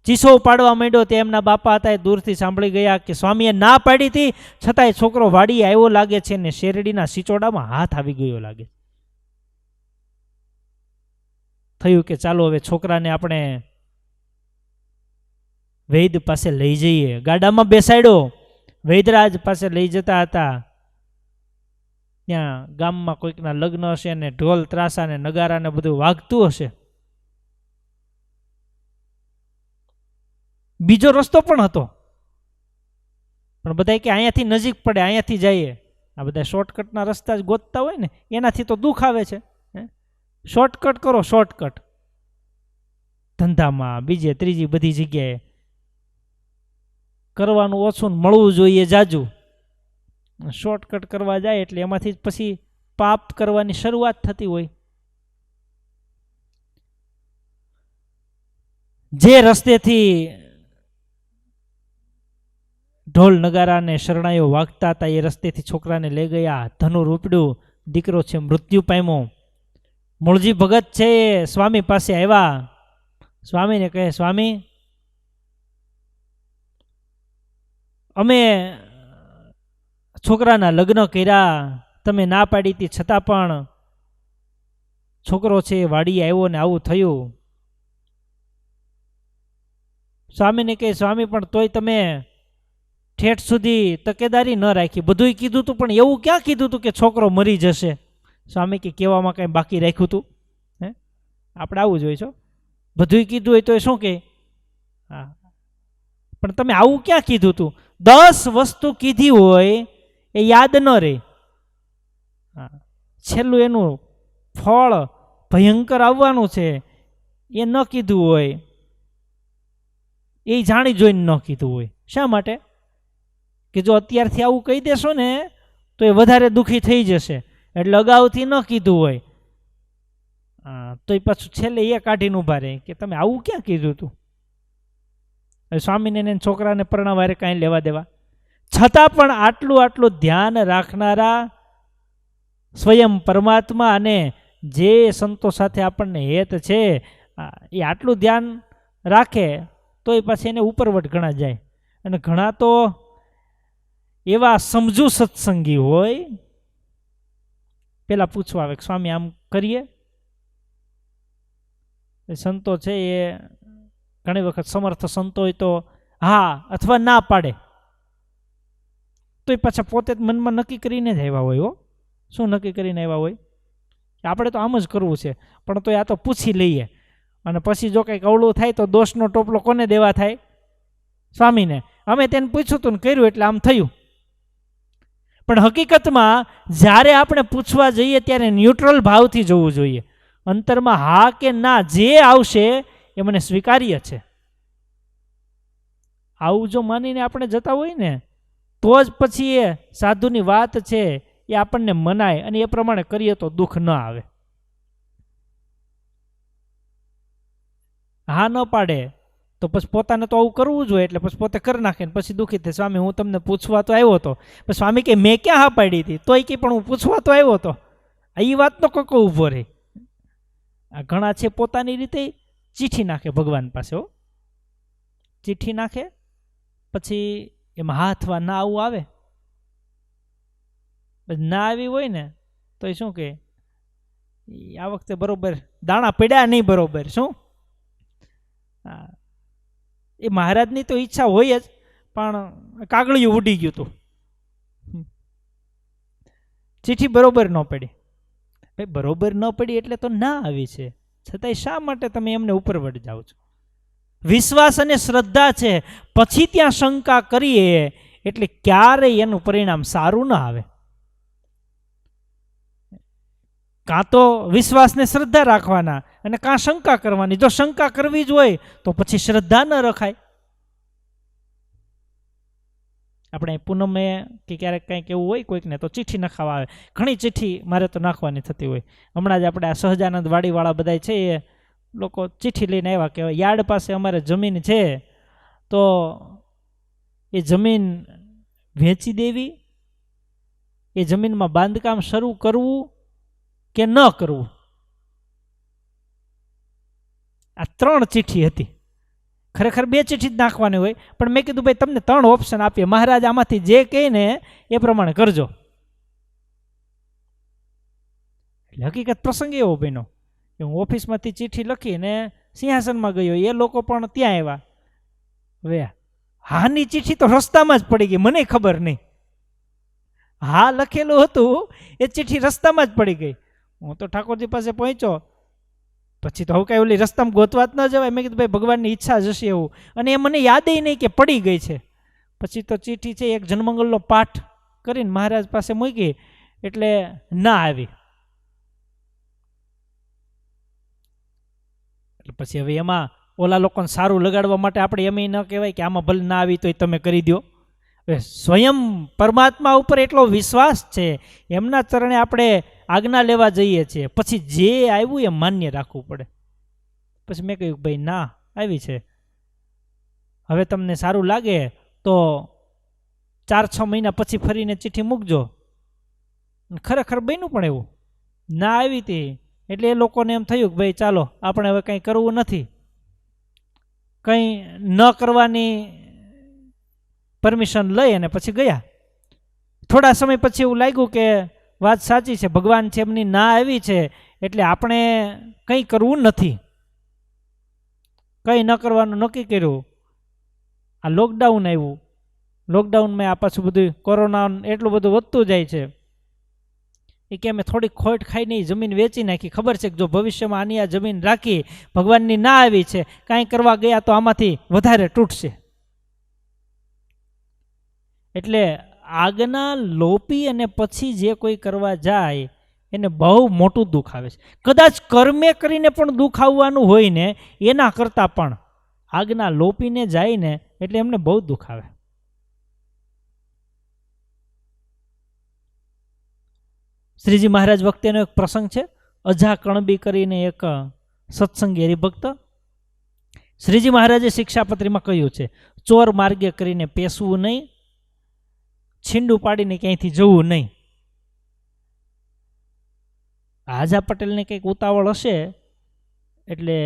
ચીસો પાડવા માંડ્યો. તે એમના બાપા હતા એ દૂરથી સાંભળી ગયા કે સ્વામીએ ના પાડી હતી, છતાંય છોકરો વાડી આવ્યો લાગે છે ને શેરડીના સિચોડામાં હાથ આવી ગયો લાગે. થયું કે ચાલો હવે છોકરાને આપણે વૈદ પાસે લઈ જઈએ. ગાડામાં બેસાડ્યો, વૈદરાજ પાસે લઈ જતા હતા. ત્યાં ગામમાં કોઈકના લગ્ન હશે ને ઢોલ ત્રાસા ને નગારા ને બધું વાગતું હશે. બીજો રસ્તો પણ હતો, પણ બધા કે અહીંયાથી નજીક પડે, અહીંયાથી જઈએ. આ બધા શોર્ટકટના રસ્તા જ ગોતતા હોય ને, એનાથી તો દુઃખ આવે છે. શોર્ટકટ કરો, શોર્ટકટ ધંધામાં બીજે ત્રીજી બધી જગ્યાએ કરવાનું ઓછું ને મળવું જોઈએ જાજુ. શોર્ટકટ કરવા જાય એટલે એમાંથી જ પછી પાપ કરવાની શરૂઆત થતી હોય. જે રસ્તેથી ઢોલ નગારા ને શરણાઈઓ વાગતા હતા એ રસ્તેથી છોકરાને લઈ ગયા. ધનુર ઉપડ્યું, દીકરો છે મૃત્યુ પામ્યો. મૂળજી ભગત છે એ સ્વામી પાસે આવ્યા. સ્વામીને કહે, સ્વામી અમે છોકરાના લગ્ન કર્યા, તમે ના પાડી હતી છતાં પણ છોકરો છે વાડી આવ્યો ને આવું થયું. સ્વામીને કહે, સ્વામી પણ તોય તમે ઠેઠ સુધી તકેદારી ન રાખી, બધુંય કીધું તું પણ એવું ક્યાં કીધું તું કે છોકરો મરી જશે? સ્વામી કે કહેવામાં કાંઈ બાકી રાખ્યું તું? હે, આપણે આવું જ હોય છો, બધુંય કીધું હોય તો એ શું કહે? હા, પણ તમે આવું ક્યાં કીધું તું? 10 વસ્તુ કીધી હોય એ યાદ ન રહે. હા, છેલ્લું એનું ફળ ભયંકર આવવાનું છે એ ન કીધું હોય, એ જાણી જોઈને ન કીધું હોય. શા માટે? કે જો અત્યારથી આવું કહી દેશો ને તો એ વધારે દુઃખી થઈ જશે, એટલે અગાઉથી ન કીધું હોય. તો એ પાછું છેલ્લે એ કાઢીને ઊભા રહે કે તમે આવું ક્યાં કીધું હતું? સ્વામીને છોકરાને પરણાવારે કાંઈ લેવા દેવા, છતાં પણ આટલું ધ્યાન રાખનારા સ્વયં પરમાત્મા અને જે સંતો સાથે આપણને હેત છે એ આટલું ધ્યાન રાખે તો એ પાછી એને ઉપરવટ ઘણા જાય. અને ઘણા તો એવા સમજુ સત્સંગી હોય, પેલા પૂછવા આવે સ્વામી આમ કરીએ? સંતો છે એ ઘણી વખત સમર્થ સંતો હોય તો હા અથવા ના પાડે, તો એ પાછા પોતે જ મનમાં નક્કી કરીને જ આવ્યા હોય. શું નક્કી કરીને આવ્યા હોય? આપણે તો આમ જ કરવું છે, પણ તો આ તો પૂછી લઈએ, અને પછી જો કંઈક અવળું થાય તો દોષનો ટોપલો કોને દેવા થાય? સ્વામીને. અમે તેને પૂછ્યું હતું ને કર્યું એટલે આમ થયું. પણ હકીકતમાં જ્યારે આપણે પૂછવા જઈએ ત્યારે ન્યુટ્રલ ભાવથી જવું જોઈએ, અંતરમાં હા કે ના જે આવશે એ મને સ્વીકાર્ય છે, આવું જો માનીને આપણે જતા હોય ને તો જ પછી એ સાધુની વાત છે એ આપણને મનાય, અને એ પ્રમાણે કરીએ તો દુઃખ ન આવે. હા ન પાડે તો પછી પોતાને તો આવું કરવું જોઈએ, એટલે પછી પોતે કરી નાખે ને પછી દુઃખી થાય. સ્વામી હું તમને પૂછવા તો આવ્યો હતો. પછી સ્વામી કે મેં ક્યાં હા પાડી હતી? તોય કે પણ હું પૂછવા તો આવ્યો હતો. એ વાતનો કોકો ઊભો રહે. આ ઘણા છે પોતાની રીતે ચીઠી નાખે ભગવાન પાસે. ચીઠી નાખે પછી એમાં હા અથવા ના આવું આવે, ના આવી હોય ને તો એ શું કે આ વખતે બરોબર દાણા પડ્યા નહીં બરોબર. શું એ મહારાજની તો ઈચ્છા હોય જ, પણ કાગળિયું ઉડી ગયું હતું, ચીઠી બરોબર ન પડી. ભાઈ બરોબર ન પડી એટલે તો ના આવી છે, છતાંય શા માટે તમે એમને ઉપરવટ જાઓ છો? વિશ્વાસ અને શ્રદ્ધા છે, પછી ત્યાં શંકા કરીએ એટલે ક્યારેય એનું પરિણામ સારું ના આવે. કાં તો વિશ્વાસને શ્રદ્ધા રાખવાના અને કાં શંકા કરવાની. જો શંકા કરવી જ હોય તો પછી શ્રદ્ધા ન રખાય. આપણે પૂનમે કે ક્યારેક કંઈક એવું હોય કોઈકને તો ચિઠ્ઠી નખાવા આવે. ઘણી ચિઠ્ઠી મારે તો નાખવાની થતી હોય. હમણાં જ આપણે આ સહજાનંદ વાડીવાળા બધા છે એ લોકો ચિઠ્ઠી લઈને આવ્યા કે યાર્ડ પાસે અમારે જમીન છે તો એ જમીન વેચી દેવી, એ જમીનમાં બાંધકામ શરૂ કરવું કે ન કરવું. આ 3 ચિઠ્ઠી હતી. ખરેખર 2 ચિઠ્ઠી જ નાખવાની હોય, પણ મેં કીધું ભાઈ તમને 3 ઓપ્શન આપીએ, મહારાજ આમાંથી જે કહે ને એ પ્રમાણે કરજો. એટલે હકીકત પ્રસંગ એવો બન્યો કે હું ઓફિસમાંથી ચિઠ્ઠી લખીને સિંહાસનમાં ગયો, એ લોકો પણ ત્યાં આવ્યા. હવે હાની ચિઠ્ઠી તો રસ્તામાં જ પડી ગઈ, મને ખબર નહીં. હા લખેલું હતું એ ચિઠ્ઠી રસ્તામાં જ પડી ગઈ. હું તો ઠાકોરજી પાસે પહોંચ્યો, પછી તો હવે કાંઈ ઓલી રસ્તામાં ગોતવા જ ન જવાય. મેં કીધું ભાઈ ભગવાનની ઈચ્છા જ હશે એવું, અને એ મને યાદ નહીં કે પડી ગઈ છે. પછી તો ચિઠ્ઠી છે એક જન્મંગલનો પાઠ કરીને મહારાજ પાસે મૂકી એટલે ના આવી. એટલે પછી હવે એમાં ઓલા લોકોને સારું લગાડવા માટે આપણે એમ ન કહેવાય કે આમાં ભલે ના આવી તોય તમે કરી દો. હવે સ્વયં પરમાત્મા ઉપર એટલો વિશ્વાસ છે, એમના ચરણે આપણે આજ્ઞા લેવા જઈએ છીએ, પછી જે આવ્યું એ માન્ય રાખવું પડે. પછી મેં કહ્યું ભાઈ ના આવી છે, હવે તમને સારું લાગે તો 4-6 મહિના પછી ફરીને ચિઠ્ઠી મૂકજો. ખરેખર બન્યું પણ એવું, ના આવી હતી એટલે એ લોકોને એમ થયું કે ભાઈ ચાલો આપણે હવે કંઈ કરવું નથી, કંઈ ન કરવાની પરમિશન લઈ અને પછી ગયા. થોડા સમય પછી એવું લાગ્યું કે વાત સાચી છે, ભગવાન છે એમની ના આવી છે, એટલે આપણે કંઈ કરવું નથી. કંઈ ન કરવાનું નક્કી કર્યું. આ લોકડાઉન આવ્યું. લોકડાઉનમાં આ પાછું બધું કોરોના એટલું બધું વધતું જાય છે. એ કે અમે થોડીક ખોટ ખાઈને જમીન વેચી નાખી. ખબર છે કે જો ભવિષ્યમાં આની આ જમીન રાખી, ભગવાનની ના આવી છે, કાંઈ કરવા ગયા તો આમાંથી વધારે તૂટશે. એટલે આજ્ઞા લોપી અને પછી જે કોઈ કરવા જાય એને બહુ મોટું દુઃખ આવે છે. કદાચ કર્મે કરીને પણ દુઃખ આવવાનું હોય ને, એના કરતાં પણ આજ્ઞા લોપીને જાય ને એટલે એમને બહુ દુઃખ આવે. શ્રીજી મહારાજ વખતેનો એક પ્રસંગ છે. અજા કણબી કરીને એક સત્સંગી હરિભક્ત. શ્રીજી મહારાજે શિક્ષાપત્રીમાં કહ્યું છે, ચોર માર્ગે કરીને પેસવું નહીં, છીંડું પાડીને ક્યાંયથી જવું નહીં. હાજા પટેલને કંઈક ઉતાવળ હશે એટલે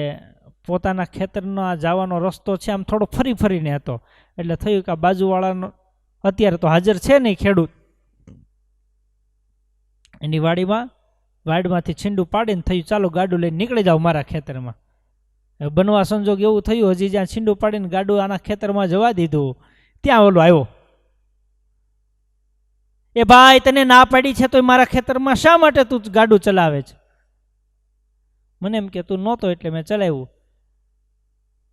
પોતાના ખેતરનો જવાનો રસ્તો છે, આમ થોડો ફરી ફરીને હતો. એટલે થયું કે આ બાજુવાળાનો અત્યારે તો હાજર છે નહીં ખેડૂત, એની વાડીમાંથી છીંડું પાડીને થયું ચાલો ગાડું લઈને નીકળી જાવ મારા ખેતરમાં. બનવા સંજોગ એવું થયું, હજી જ્યાં છીંડું પાડીને ગાડું આના ખેતરમાં જવા દીધું, ત્યાં ઓલો આવ્યો. એ ભાઈ, તને ના પાડી છે તો મારા ખેતરમાં શા માટે તું ગાડું ચલાવે છે? મને એમ કે તું નહોતો એટલે મેં ચલાવ્યું.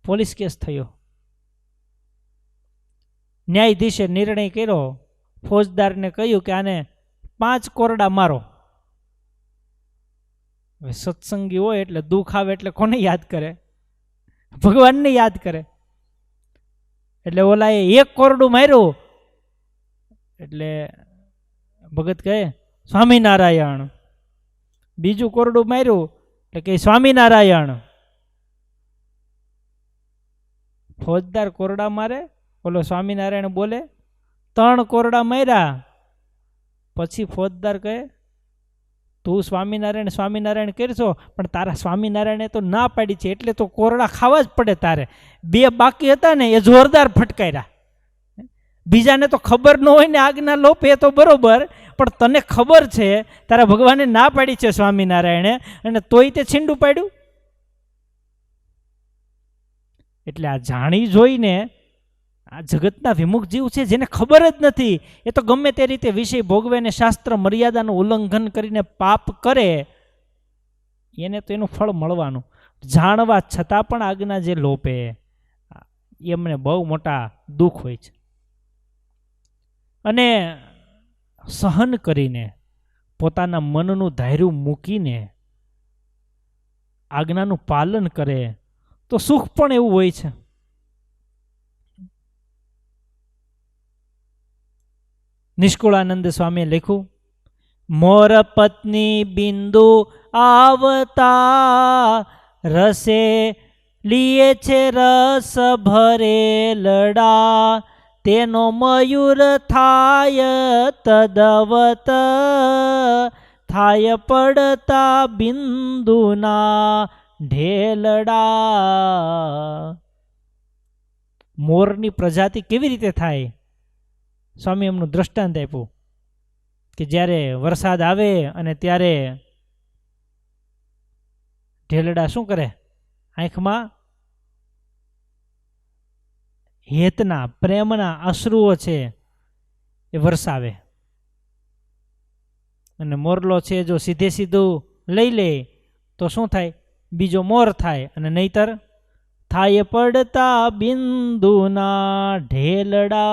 પોલીસ કેસ થયો. ન્યાયાધીશે નિર્ણય કર્યો, ફોજદારને કહ્યું કે આને 5 કોરડા મારો. હવે સત્સંગી હોય એટલે દુઃખ આવે એટલે કોને યાદ કરે? ભગવાનને યાદ કરે. એટલે ઓલાએ 1 કોરડું માર્યું એટલે ભગત કહે સ્વામિનારાયણ. બીજું કોરડું માર્યું એટલે કે સ્વામિનારાયણ. ફોજદાર કોરડા મારે, ઓલો સ્વામિનારાયણ બોલે. 3 કોરડા માર્યા પછી ફોજદાર કહે તું સ્વામિનારાયણ સ્વામિનારાયણ કરશો, પણ તારા સ્વામિનારાયણે તો ના પાડી છે એટલે તો કોરડા ખાવા જ પડે તારે. 2 બાકી હતા ને એ જોરદાર ફટકાર્યા. બીજાને તો ખબર ન હોય ને આજ્ઞા લોપે તો બરોબર, પણ તને ખબર છે તારા ભગવાને ના પાડી છે સ્વામિનારાયણે, અને તોય તે છીંડું પાડ્યું. એટલે આ જાણી જોઈને આ જગતના વિમુખ જીવ છે જેને ખબર જ નથી, એ તો ગમે તે રીતે વિષય ભોગવે ને શાસ્ત્ર મર્યાદાનું ઉલ્લંઘન કરીને પાપ કરે, એને તો એનું ફળ મળવાનું. જાણવા છતાં પણ આજ્ઞા જે લોપે એમને બહુ મોટા દુઃખ હોય છે. અને સહન કરીને પોતાના મનનું ધાર્યું મૂકીને આજ્ઞાનું પાલન કરે તો સુખ પણ એવું હોય છે. નિષ્કુળાનંદ સ્વામીએ લખ્યું, મોર પત્ની બિંદુ આવતા રસે લીએ છે રસ ભરેલડા, તેનો મયુર થાય તદવત થાય પડતા બિંદુના ઢેલડા. મોરની પ્રજાતિ કેવી રીતે થાય? સ્વામી એમનું દ્રષ્ટાંત આપ્યું કે જ્યારે વરસાદ આવે અને ત્યારે ઢેલડા શું કરે? આંખમાં હેતના પ્રેમના અશ્રુઓ છે એ વરસાવે, અને મોરલો છે જો સીધે સીધું લઈ લે તો શું થાય? બીજો મોર થાય, અને નહીતર થાય પડતા બિંદુના ઢેલડા.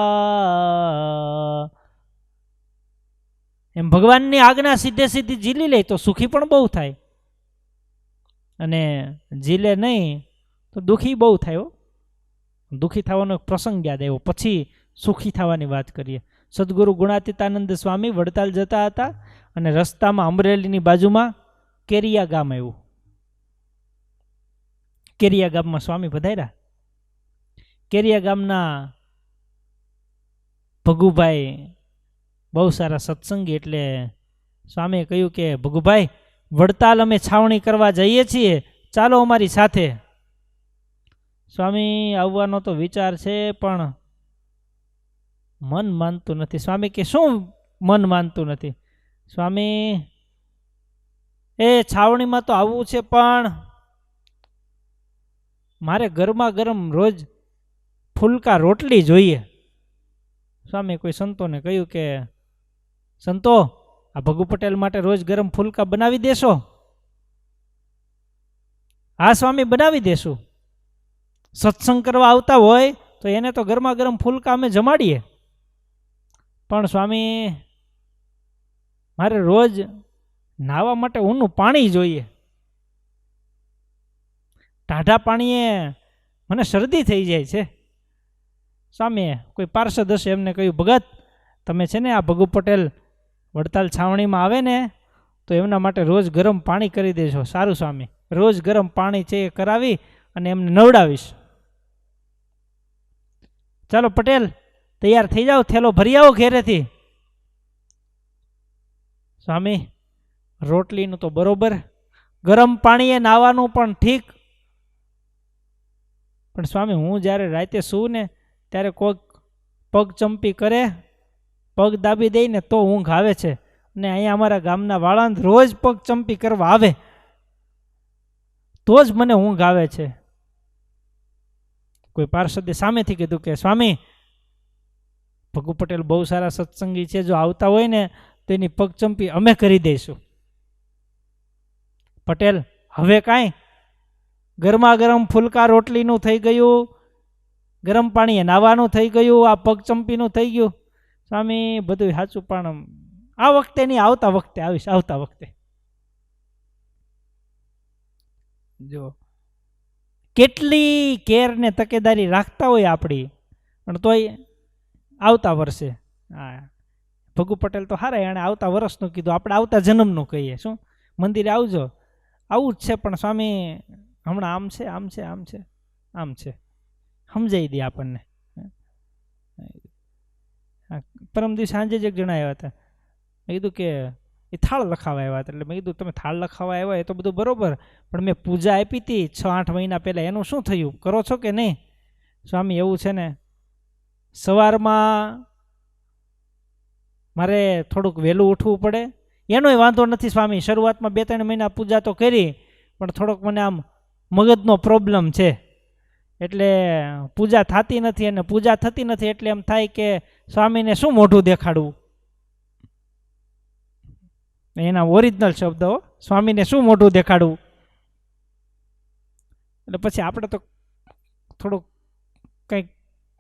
એમ ભગવાનની આજ્ઞા સીધે સીધી ઝીલી લે તો સુખી પણ બહુ થાય, અને ઝીલે નહીં તો દુઃખી બહુ થાય. દુઃખી થવાનો એક પ્રસંગ યાદ આવ્યો, પછી સુખી થવાની વાત કરીએ. સદગુરુ ગુણાતીતાનંદ સ્વામી વડતાલ જતા હતા અને રસ્તામાં અમરેલીની બાજુમાં કેરિયા ગામ આવ્યું. કેરિયા ગામમાં સ્વામી પધાર્યા. કેરિયા ગામના ભગુભાઈ બહુ સારા સત્સંગી, એટલે સ્વામીએ કહ્યું કે ભગુભાઈ, વડતાલ અમે છાવણી કરવા જઈએ છીએ, ચાલો અમારી સાથે. સ્વામી આવવાનો તો વિચાર છે, પણ મન માનતું નથી. સ્વામી કે શું મન માનતું નથી? સ્વામી એ છાવણીમાં તો આવવું છે, પણ મારે ગરમા ગરમ રોજ ફૂલકા રોટલી જોઈએ. સ્વામી કોઈ સંતોને કહ્યું કે સંતો, આ ભગુ પટેલ માટે રોજ ગરમ ફૂલકા બનાવી દેશો? હા સ્વામી, બનાવી દેશું. સત્સંગ કરવા આવતા હોય તો એને તો ગરમા ગરમ ફૂલકા અમે જમાડીએ, પણ સ્વામી મારે રોજ નાહવા માટે ઊનું પાણી જોઈએ. ટાઢા પાણીએ મને શરદી થઈ જાય છે. સ્વામીએ કોઈ પાર્ષદ હશે એમને કહ્યું, ભગત તમે છે ને આ ભગુ પટેલ વડતાલ છાવણીમાં આવે ને તો એમના માટે રોજ ગરમ પાણી કરી દેજો. સારું સ્વામી, રોજ ગરમ પાણી છે એ કરાવી અને એમને નવડાવીશ. ચાલો પટેલ તૈયાર થઈ જાઓ, થેલો ભરી આવો ઘેરેથી. સ્વામી રોટલીનું તો બરોબર, ગરમ પાણીએ નાવાનું પણ ઠીક, પણ સ્વામી હું જ્યારે રાતે સૂવું ને ત્યારે કોઈક પગ ચંપી કરે, પગ દાબી દઈને તો ઊંઘ આવે છે. અને અહીંયા અમારા ગામના વાળંદ રોજ પગ ચંપી કરવા આવે તો જ મને ઊંઘ આવે છે. કોઈ પાર્ષદે સામેથી કીધું કે સ્વામી ભગુ પટેલ બહુ સારા સત્સંગી છે, જો આવતા હોય ને તો એની પગચંપી અમે કરી દઈશું. પટેલ હવે કાંઈ ગરમા ગરમ ફૂલકા રોટલીનું થઈ ગયું, ગરમ પાણીએ નાવાનું થઈ ગયું, આ પગચંપીનું થઈ ગયું. સ્વામી બધું સાચું, પણ આ વખતે નહીં, આવતા વખતે આવીશ, આવતા વખતે. જો કેટલી કેર ને તકેદારી રાખતા હોય આપણી, પણ તોય આવતા વર્ષે. હા ભગુ પટેલ તો હારા, એણે આવતા વર્ષનું કીધું, આપણે આવતા જન્મનું કહીએ. શું મંદિરે આવજો, આવું જ છે, પણ સ્વામી હમણાં આમ છે, આમ છે, આમ છે, આમ છે, સમજાઈ દે આપણને. પરમ દિવસે સાંજે જ એક જણા આવ્યા હતા, મેં કીધું કે એ થાળ લખાવા આવ્યા હતા. એટલે મેં કીધું તમે થાળ લખાવા આવ્યા એ તો બધું બરોબર, પણ મેં પૂજા આપી હતી 6-8 મહિના પહેલાં, એનું શું થયું, કરો છો કે નહીં? સ્વામી એવું છે ને, સવારમાં મારે થોડુંક વહેલું ઉઠવું પડે, એનોય વાંધો નથી સ્વામી. શરૂઆતમાં 2-3 મહિના પૂજા તો કરી, પણ થોડોક મને આમ મગજનો પ્રોબ્લેમ છે, એટલે પૂજા થતી નથી. અને પૂજા થતી નથી એટલે એમ થાય કે સ્વામીને શું મોઢું દેખાડવું. એના ઓરિજિનલ શબ્દો, સ્વામીને શું મોઢું દેખાડવું. એટલે પછી આપણે તો થોડુંક કંઈક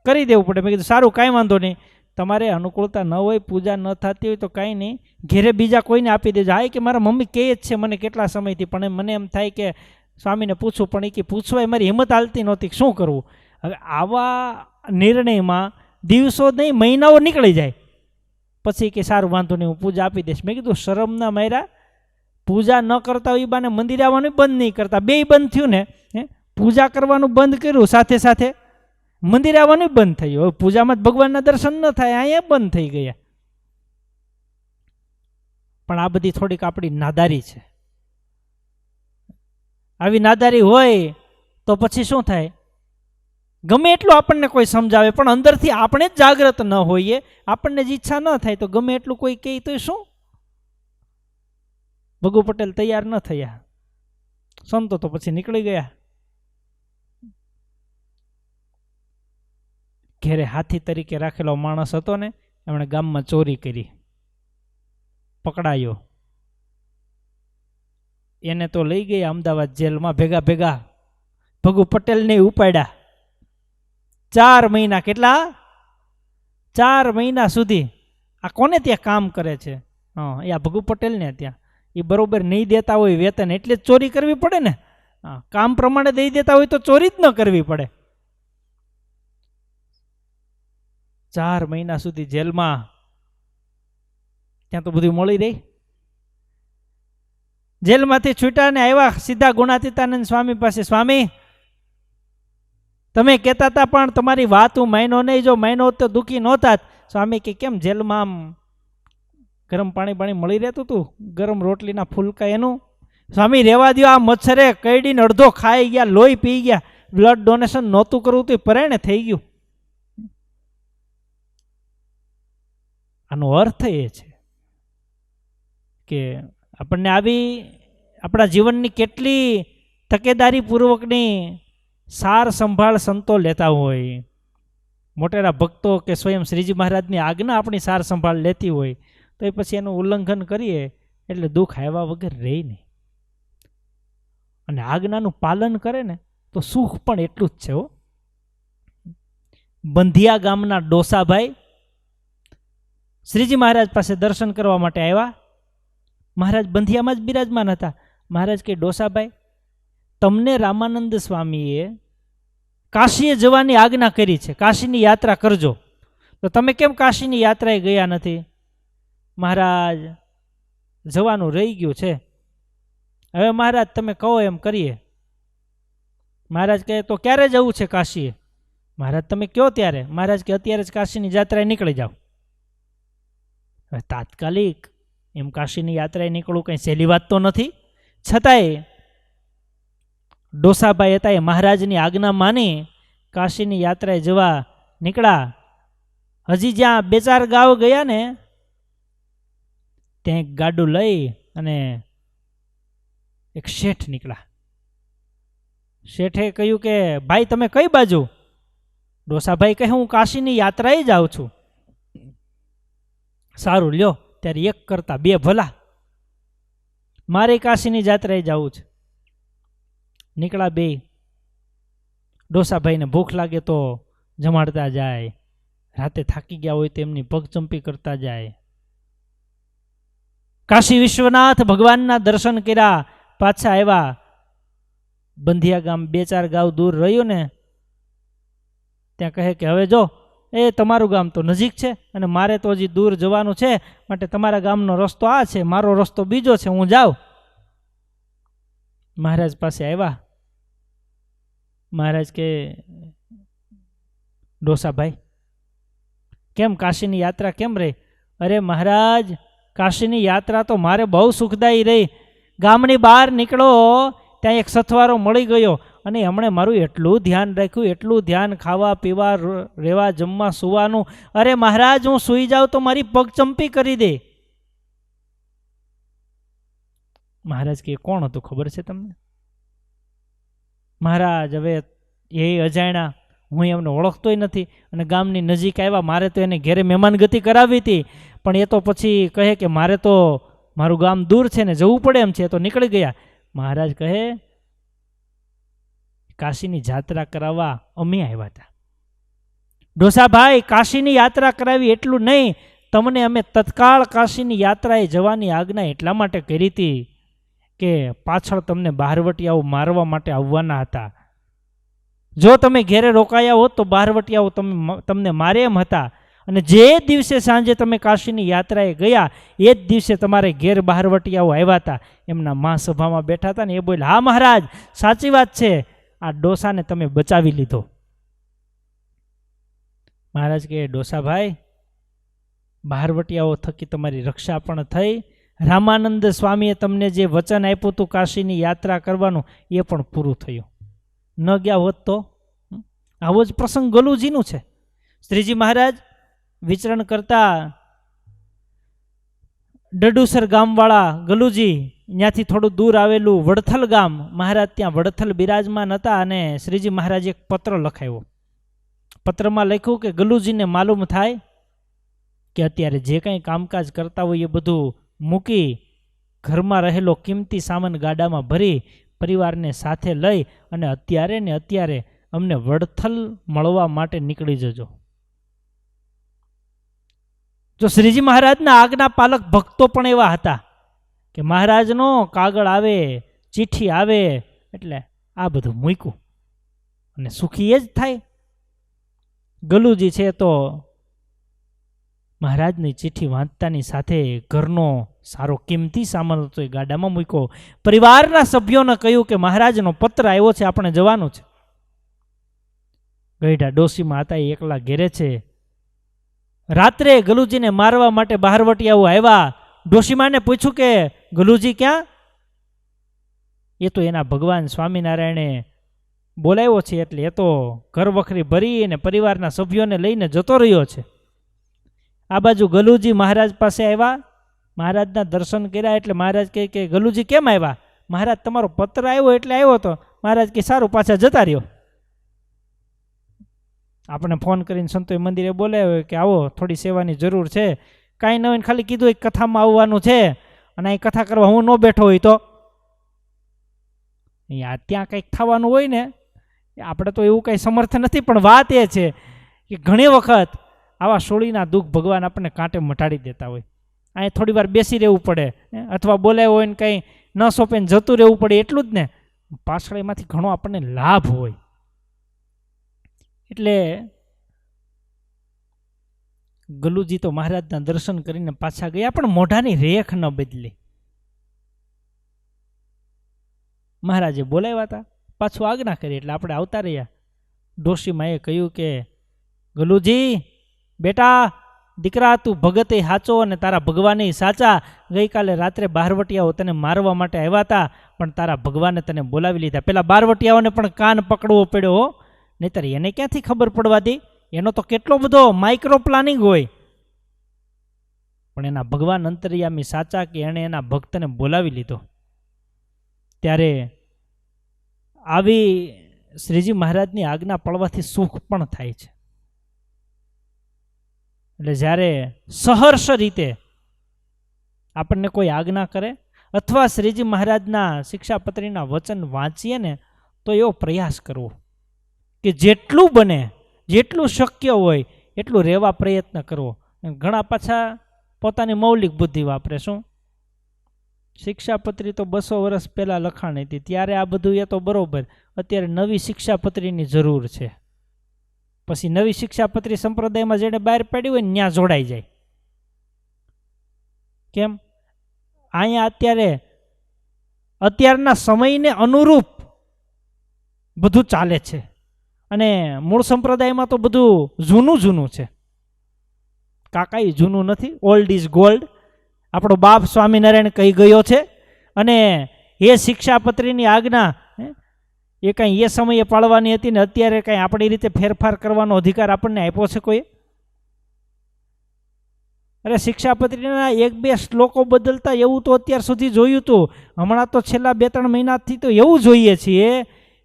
કરી દેવું પડે. મેં કીધું સારું, કાંઈ વાંધો નહીં, તમારે અનુકૂળતા ન હોય, પૂજા ન થતી હોય તો કાંઈ નહીં, ઘેરે બીજા કોઈને આપી દેજો. હા કે મારા મમ્મી કહે જ છે મને કેટલા સમયથી, પણ મને એમ થાય કે સ્વામીને પૂછું, પણ એ કે પૂછવાય મારી હિંમત હાલતી નહોતી, શું કરવું. હવે આવા નિર્ણયમાં દિવસો નહીં મહિનાઓ નીકળી જાય. પછી કે સારું વાંધો નહીં, હું પૂજા આપી દઈશ. મેં કીધું શરમના માર્યા પૂજા ન કરતા હોય એ બાને મંદિરે આવવાનું બંધ નહીં કરતા, બેય બંધ થયું ને. પૂજા કરવાનું બંધ કર્યું, સાથે સાથે મંદિરે આવવાનું બંધ થયું. હવે પૂજામાં જ ભગવાનના દર્શન ન થાય, અહીંયા બંધ થઈ ગયા. પણ આ બધી થોડીક આપણી નાદારી છે. આવી નાદારી હોય તો પછી શું થાય, ગમે એટલું આપણને કોઈ સમજાવે પણ અંદરથી આપણે જ જાગૃત ન હોઈએ, આપણને જ ઈચ્છા ન થાય તો ગમે એટલું કોઈ કહે તો શું. ભગુ પટેલ તૈયાર ન થયા, સંતો તો પછી નીકળી ગયા. ઘેરે હાથી તરીકે રાખેલો માણસ હતો ને, એમણે ગામમાં ચોરી કરી, પકડાયો. એને તો લઈ ગયા અમદાવાદ જેલમાં ભેગા ભેગા. ભગુ પટેલને ઉપાડ્યા. 4 મહિના, કેટલા 4 મહિના સુધી આ કોને ત્યાં કામ કરે છે? હા, એ આ ભગુ પટેલને ત્યાં. એ બરોબર નહીં દેતા હોય વેતન એટલે જ ચોરી કરવી પડે ને. હા, કામ પ્રમાણે દઈ દેતા હોય તો ચોરી જ ન કરવી પડે. 4 મહિના સુધી જેલમાં, ત્યાં તો બધું મળી રહી. જેલમાંથી છૂટ્યા ને આવ્યા સીધા ગુણાતીતાનંદ સ્વામી પાસે. સ્વામી તમે કહેતા હતા પણ તમારી વાત હું માયનો નહીં, જો માયનો તો દુઃખી નહોતા. સ્વામી કે કેમ જેલમાં આમ ગરમ પાણી મળી રહેતું હતું, ગરમ રોટલીના ફૂલકા એનું? સ્વામી રહેવા દો, આ મચ્છરે કઈડીને અડધો ખાઈ ગયા, લોહી પી ગયા, બ્લડ ડોનેશન નહોતું કરવું તો પરાયણે થઈ ગયું. આનો અર્થ એ છે કે આપણને આવી આપણા જીવનની કેટલી તકેદારીપૂર્વકની સાર સંભાળ સંતો લેતા હોય, મોટેરા ભક્તો કે સ્વયં શ્રીજી મહારાજની આજ્ઞા આપણી સાર સંભાળ લેતી હોય, તો એ પછી એનું ઉલ્લંઘન કરીએ એટલે દુઃખ આવ્યા વગર રહે નહીં. અને આજ્ઞાનું પાલન કરે ને તો સુખ પણ એટલું જ છે. બંધિયા ગામના ડોસાભાઈ શ્રીજી મહારાજ પાસે દર્શન કરવા માટે આવ્યા. મહારાજ બંધિયામાં જ બિરાજમાન હતા. મહારાજ કે ડોસાભાઈ, તમને રામાનંદ સ્વામીએ કાશીએ જવાની આજ્ઞા કરી છે, કાશીની યાત્રા કરજો, તો તમે કેમ કાશીની યાત્રાએ ગયા નથી? મહારાજ જવાનું રહી ગયું છે, હવે મહારાજ તમે કહો એમ કરીએ. મહારાજ કહે તો ક્યારે જવું છે કાશીએ? મહારાજ તમે કહો ત્યારે. મહારાજ કે અત્યારે જ કાશીની યાત્રાએ નીકળી જાઓ. હવે તાત્કાલિક એમ કાશીની યાત્રાએ નીકળવું કંઈ સહેલી વાત તો નથી. છતાંય ડોસાભાઈ હતા એ મહારાજની આજ્ઞા માની કાશીની યાત્રાએ જવા નીકળ્યા. હજી જ્યાં 2-4 ગાવ ગયા ને ત્યાં એક ગાડું લઈ અને એક શેઠ નીકળ્યા. શેઠે કહ્યું કે ભાઈ તમે કઈ બાજુ? ડોસાભાઈ કહે હું કાશીની યાત્રાએ જાઉં છું. સારું લ્યો, ત્યારે 1 કરતા 2 ભલા, મારે કાશીની યાત્રાએ જવું છે. નીકળ્યા 2. ડોસાભાઈને ભૂખ લાગે તો જમાડતા જાય, રાતે થાકી ગયા હોય તો એમની પગચંપી કરતા જાય. કાશી વિશ્વનાથ ભગવાનના દર્શન કર્યા, પાછા આવ્યા. બંધિયા ગામ 2-4 ગાવ દૂર રહ્યું ને ત્યાં કહે કે હવે જો એ તમારું ગામ તો નજીક છે અને મારે તો હજી દૂર જવાનું છે, માટે તમારા ગામનો રસ્તો આ છે, મારો રસ્તો બીજો છે, હું જાઉં. મહારાજ પાસે આવ્યા. મહારાજ કે ડોસાભાઈ કેમ કાશીની યાત્રા કેમ રહી? અરે મહારાજ, કાશીની યાત્રા તો મારે બહુ સુખદાયી રહી. ગામની બહાર નીકળો ત્યાં એક સથવારો મળી ગયો અને એમણે મારું એટલું ધ્યાન રાખ્યું, એટલું ધ્યાન, ખાવા પીવા, રહેવા, જમવા, સુવાનું. અરે મહારાજ, હું સૂઈ જાઉં તો મારી પગચંપી કરી દે. મહારાજ કે કોણ હતું ખબર છે તમને? મહારાજ હવે એ અજાણ્યા, હું એમને ઓળખતોય નથી અને ગામની નજીક આવ્યા, મારે તો એને ઘેરે મહેમાનગતિ કરાવી હતી, પણ એ તો પછી કહે કે મારે તો મારું ગામ દૂર છે ને જવું પડે એમ છે, તો નીકળી ગયા. મહારાજ કહે કાશીની યાત્રા કરાવવા અમે આવ્યા હતા. ડોસાભાઈ, કાશીની યાત્રા કરાવી એટલું નહીં, તમને અમે તત્કાળ કાશીની યાત્રાએ જવાની આજ્ઞા એટલા માટે કરી હતી કે પાછળ તમને બહારવટિયાઓ મારવા માટે આવવાના હતા. જો તમે ઘેરે રોકાયા હોત તો બહારવટિયાઓ તમને મારે એમ હતા. અને જે દિવસે સાંજે તમે કાશીની યાત્રાએ ગયા એ જ દિવસે તમારે ઘેર બહારવટિયાઓ આવ્યા હતા. એમના મહાસભામાં બેઠા હતા ને એ બોલ્યા, હા મહારાજ, સાચી વાત છે, આ ડોસાને તમે બચાવી લીધો. મહારાજ કે ડોસાભાઈ, બહારવટિયાઓ થકી તમારી રક્ષા પણ થઈ, રામાનંદ સ્વામીએ તમને જે વચન આપ્યું હતું કાશીની યાત્રા કરવાનું એ પણ પૂરું થયું. ન ગયા હોત તો? આવો જ પ્રસંગ ગલુજીનું છે. શ્રીજી મહારાજ વિચરણ કરતા ડડુસર ગામવાળા ગલુજી, ત્યાંથી થોડું દૂર આવેલું વડથલ ગામ, મહારાજ ત્યાં વડથલ બિરાજમાન હતા અને શ્રીજી મહારાજે એક પત્ર લખાયો. પત્રમાં લખ્યું કે ગલુજીને માલુમ થાય કે અત્યારે જે કંઈ કામકાજ કરતા હોય એ બધું મૂકી ઘરમાં રહેલો કિંમતી સામાન ગાડામાં ભરી પરિવારને સાથે લઈ અને અત્યારે ને અત્યારે અમને વડથલ મળવા માટે નીકળી જજો. જો શ્રીજી મહારાજના આજ્ઞા પાલક ભક્તો પણ એવા હતા કે મહારાજનો કાગળ આવે, ચિઠ્ઠી આવે એટલે આ બધું મૂક્યું અને સુખી એ જ થાય. ગલુજી છે તો મહારાજની ચિઠ્ઠી વાંચતાની સાથે ઘરનો સારો કિંમતી સામાન હતો એ ગાડામાં મૂક્યો. પરિવારના સભ્યોને કહ્યું કે મહારાજનો પત્ર આવ્યો છે, આપણે જવાનું છે. ગઈઢા ડોશીમાં હતા એ એકલા ઘેરે છે. રાત્રે ગલુજીને મારવા માટે બહારવટિયાઓ આવ્યા. ડોશીમાને પૂછ્યું કે ગલુજી ક્યાં? એ તો એના ભગવાન સ્વામિનારાયણે બોલાવ્યો છે એટલે એ તો ઘર વખરી ભરી અને પરિવારના સભ્યોને લઈને જતો રહ્યો છે. આ બાજુ ગલુજી મહારાજ પાસે આવ્યા, મહારાજના દર્શન કર્યા. એટલે મહારાજ કહે કે ગલુજી કેમ આવ્યા? મહારાજ તમારો પત્ર આવ્યો એટલે આવ્યો હતો. મહારાજ કે સારું, પાછા જતા રહ્યો. આપણે ફોન કરીને સંતોએ મંદિરે બોલાવ્યો કે આવો, થોડી સેવાની જરૂર છે. કાંઈ ન હોય, ખાલી કીધું એક કથામાં આવવાનું છે અને અહીં કથા કરવા હું ન બેઠો હોય તો ત્યાં કંઈક થવાનું હોય ને, આપણે તો એવું કંઈ સમર્થ નથી. પણ વાત એ છે કે ઘણી વખત આવા સોળીના દુઃખ ભગવાન આપણને કાંટે મટાડી દેતા હોય. અહીંયા થોડી વાર બેસી રહેવું પડે, અથવા બોલાવ્યો હોય ને કંઈ ન સોંપે ને જતું રહેવું પડે, એટલું જ ને. પાછળ એમાંથી ઘણો આપણને લાભ હોય. એટલે ગલુજી તો મહારાજના દર્શન કરીને પાછા ગયા, પણ મોઢાની રેખ ન બદલી. મહારાજે બોલાવ્યા હતા, પાછું આજ્ઞા કરી એટલે આપણે આવતા રહ્યા. ડોશીમાએ કહ્યું કે ગલુજી બેટા, દીકરા તું ભગતે સાચો અને તારા ભગવાને સાચા. ગઈકાલે રાત્રે બારવટિયાઓ તને મારવા માટે આવ્યા હતા, પણ તારા ભગવાને તને બોલાવી લીધા. પેલા બારવટિયાઓને પણ કાન પકડવો પડ્યો, નહીતર એને ક્યાંથી ખબર પડવા દે? એનો તો કેટલો બધો માઇક્રો પ્લાનિંગ હોય. પણ એના ભગવાન અંતર્યામી સાચા કે એણે એના ભક્તને બોલાવી લીધો. ત્યારે આવી શ્રીજી મહારાજની આજ્ઞા પડવાથી સુખ પણ થાય છે. એટલે જ્યારે સહર્ષ રીતે આપણને કોઈ આજ્ઞા કરે અથવા શ્રીજી મહારાજના શિક્ષાપત્રીના વચન વાંચીએ ને, તો એવો પ્રયાસ કરવો કે જેટલું બને, જેટલું શક્ય હોય એટલું રહેવા પ્રયત્ન કરવો. ઘણા પાછા પોતાની મૌલિક બુદ્ધિ વાપરે. શું શિક્ષાપત્રી તો 200 વર્ષ પહેલાં લખાણી હતી, ત્યારે આ બધું એ તો બરોબર. અત્યારે નવી શિક્ષાપત્રીની જરૂર છે. પછી નવી શિક્ષાપત્રી સંપ્રદાયમાં જેને બહાર પાડી હોય ને ત્યાં જોડાઈ જાય. કેમ? અહીંયા અત્યારના સમયને અનુરૂપ બધું ચાલે છે, અને મૂળ સંપ્રદાયમાં તો બધું જૂનું છે. કાંઈ જૂનું નથી. Old is gold. આપણો બાપ સ્વામિનારાયણ કહી ગયો છે. અને એ શિક્ષાપત્રીની આજ્ઞા એ કાંઈ એ સમયે પાળવાની હતી ને અત્યારે કાંઈ આપણી રીતે ફેરફાર કરવાનો અધિકાર આપણને આપ્યો છે કોઈ? અરે શિક્ષાપત્રીના 1-2 શ્લોકો બદલતા એવું તો અત્યાર સુધી જોયું હતું. હમણાં તો છેલ્લા 2-3 મહિનાથી તો એવું જોઈએ છીએ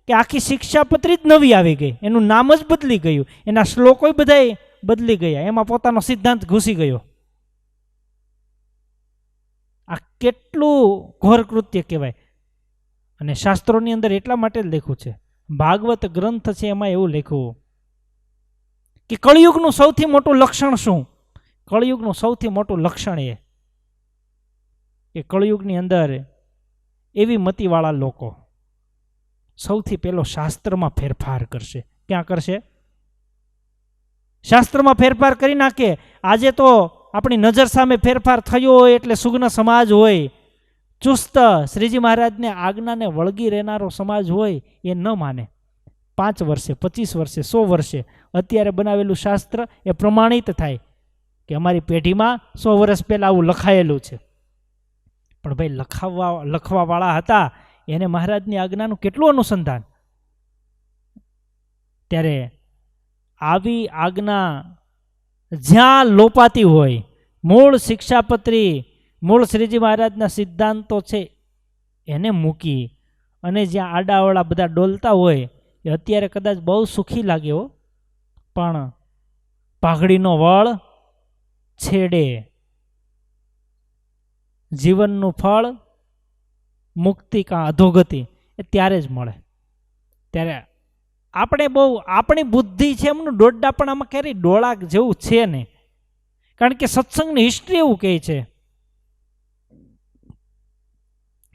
કે આખી શિક્ષાપત્રી જ નવી આવી ગઈ, એનું નામ જ બદલી ગયું, એના શ્લોકો બધાય બદલી ગયા, એમાં પોતાનો સિદ્ધાંત ઘૂસી ગયો. આ કેટલું ઘોર કૃત્ય કહેવાય. અને શાસ્ત્રોની અંદર એટલા માટે જ લખ્યું છે, ભાગવત ગ્રંથ છે એમાં એવું લખ્યું કે કળિયુગનું સૌથી મોટું લક્ષણ શું? કળિયુગનું સૌથી મોટું લક્ષણ એ કે કળિયુગની અંદર એવી મતિવાળા લોકો સૌથી પહેલો શાસ્ત્રમાં ફેરફાર કરશે. ક્યાં કરશે? શાસ્ત્રમાં ફેરફાર કરી નાખે. આજે તો આપણી નજર સામે ફેરફાર થયો હોય એટલે સુગ્ન સમાજ હોય, ચુસ્ત શ્રીજી મહારાજને આજ્ઞાને વળગી રહેનારો સમાજ હોય, એ ન માને. 5 વર્ષે 25 વર્ષે 100 વર્ષે અત્યારે બનાવેલું શાસ્ત્ર એ પ્રમાણિત થાય કે અમારી પેઢીમાં 100 વર્ષ પહેલાં આવું લખાયેલું છે. પણ ભાઈ લખવાવાળા હતા, એને મહારાજની આજ્ઞાનું કેટલું અનુસંધાન. ત્યારે આવી આજ્ઞા જ્યાં લોપાતી હોય, મૂળ શિક્ષાપત્રી, મૂળ શ્રીજી મહારાજના સિદ્ધાંતો છે એને મૂકી અને જ્યાં આડાવડા બધા ડોલતા હોય, એ અત્યારે કદાચ બહુ સુખી લાગ્યો, પણ પાઘડીનો વળ છેડે. જીવનનું ફળ મુક્તિ કાં અધોગતિ એ ત્યારે જ મળે. ત્યારે આપણે બહુ આપણી બુદ્ધિ છે એમનું દોડડા પણ આમાં ક્યારેય ડોળા જેવું છે નહીં. કારણ કે સત્સંગની હિસ્ટ્રી એવું કહે છે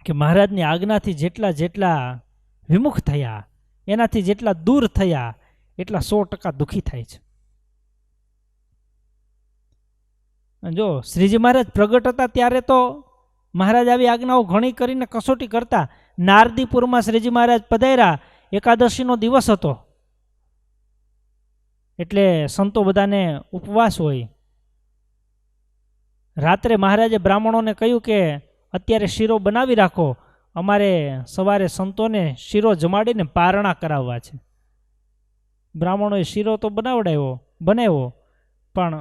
કે મહારાજની આજ્ઞાથી જેટલા વિમુખ થયા, એનાથી જેટલા દૂર થયા, એટલા 100% દુઃખી થાય છે. જો શ્રીજી મહારાજ પ્રગટ હતા ત્યારે તો મહારાજ આવી આજ્ઞાઓ ઘણી કરીને કસોટી કરતા. નારદીપુરમાં શ્રીજી મહારાજ પધાર્યા, એકાદશીનો દિવસ હતો એટલે સંતો બધાને ઉપવાસ હોય. રાત્રે મહારાજે બ્રાહ્મણોને કહ્યું કે અત્યારે શીરો બનાવી રાખો, અમારે સવારે સંતોને શીરો જમાડીને પારણા કરાવવા છે. બ્રાહ્મણોએ શીરો તો બનાવ્યો, પણ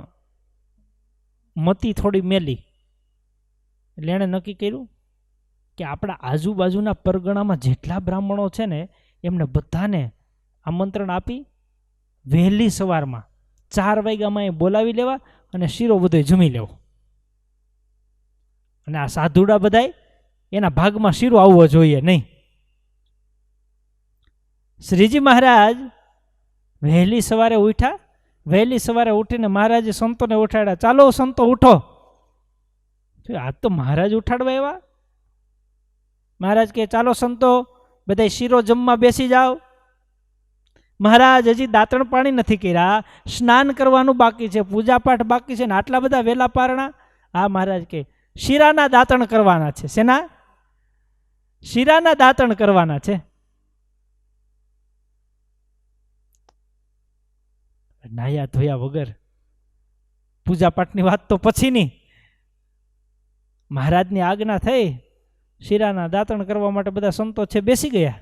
મતી થોડી મેલી. એટલે એણે નક્કી કર્યું કે આપણા આજુબાજુના પરગણામાં જેટલા બ્રાહ્મણો છે ને એમને બધાને આમંત્રણ આપી વહેલી સવારમાં 4 વાગ્યામાં એ બોલાવી લેવા અને શીરો બધો જમી લેવો. અને આ સાધુડા બધાય એના ભાગમાં શીરો આવવો જોઈએ નહીં. શ્રીજી મહારાજ વહેલી સવારે ઉઠ્યા. વહેલી સવારે ઉઠીને મહારાજે સંતોને ઉઠાડ્યા. ચાલો સંતો ઉઠો. આજ તો મહારાજ ઉઠાડવા એવા. મહારાજ કે ચાલો સંતો બધા શીરો જમવા બેસી જાઓ. મહારાજ હજી દાંતણ પાણી નથી કર્યા, સ્નાન કરવાનું બાકી છે, પૂજાપાઠ બાકી છે ને આટલા બધા વેલા પારણા. હા મહારાજ કે શીરાના દાંતણ કરવાના છે. શેના? શીરાના દાંતણ કરવાના છે. નાયા ધોયા વગર પૂજાપાઠની વાત તો પછીની. મહારાજની આજ્ઞા થઈ, શીરાના દાંતણ કરવા માટે બધા સંતો છે બેસી ગયા.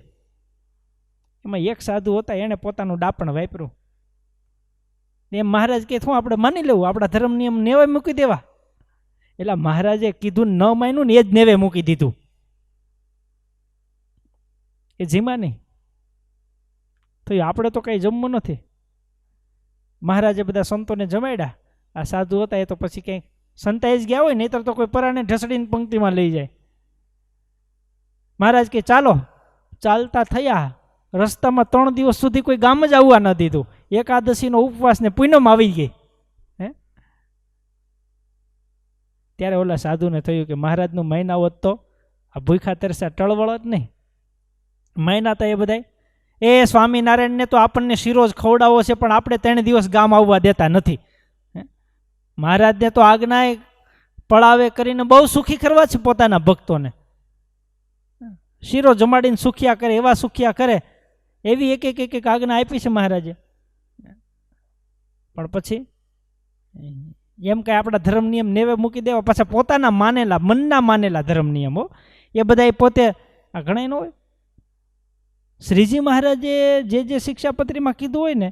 એમાં એક સાધુ હતા, એણે પોતાનું ડાપણ વાપર્યું. એમ મહારાજ કે શું આપણે માની લેવું, આપણા ધર્મ નિયમ નેવે મૂકી દેવા. એટલે મહારાજે કીધું ન માન્યું ને એ જ નેવે મૂકી દીધું. એ જીમા નહીં તો આપણે તો કઈ જમવું નથી. મહારાજે બધા સંતોને જમાડ્યા. આ સાધુ હતા એ તો પછી કંઈક સંતાઈ જ ગયા હોય, નહીતર તો કોઈ પરાણે ઢસડીને પંક્તિમાં લઈ જાય. મહારાજ કે ચાલો. ચાલતા થયા. રસ્તામાં 3 દિવસ સુધી કોઈ ગામ જ આવવા ન દીધું. એકાદશીનો ઉપવાસ ને પૂનમ આવી ગઈ. ત્યારે ઓલા સાધુને થયું કે મહારાજનું મહિના હોત તો આ ભૂખા તરસા ટળવળ જ નહીં. મહિના તો એ બધા એ સ્વામિનારાયણને તો આપણને શીરો જ ખવડાવો છે, પણ આપણે 3 દિવસ ગામ આવવા દેતા નથી. મહારાજને તો આજ્ઞા પળાવે કરીને બહુ સુખી કરવા છે પોતાના ભક્તોને. શીરો જમાડીને સુખિયા કરે, એવા સુખિયા કરે, એવી એક એક આજ્ઞા આપી છે મહારાજે. પણ પછી એમ કઈ આપણા ધર્મ નિયમ નેવે મૂકી દેવા, પાછા પોતાના માનેલા, મનના માનેલા ધર્મ નિયમો એ બધા પોતે આ ઘણા ન હોય. શ્રીજી મહારાજે જે શિક્ષાપત્રીમાં કીધું હોય ને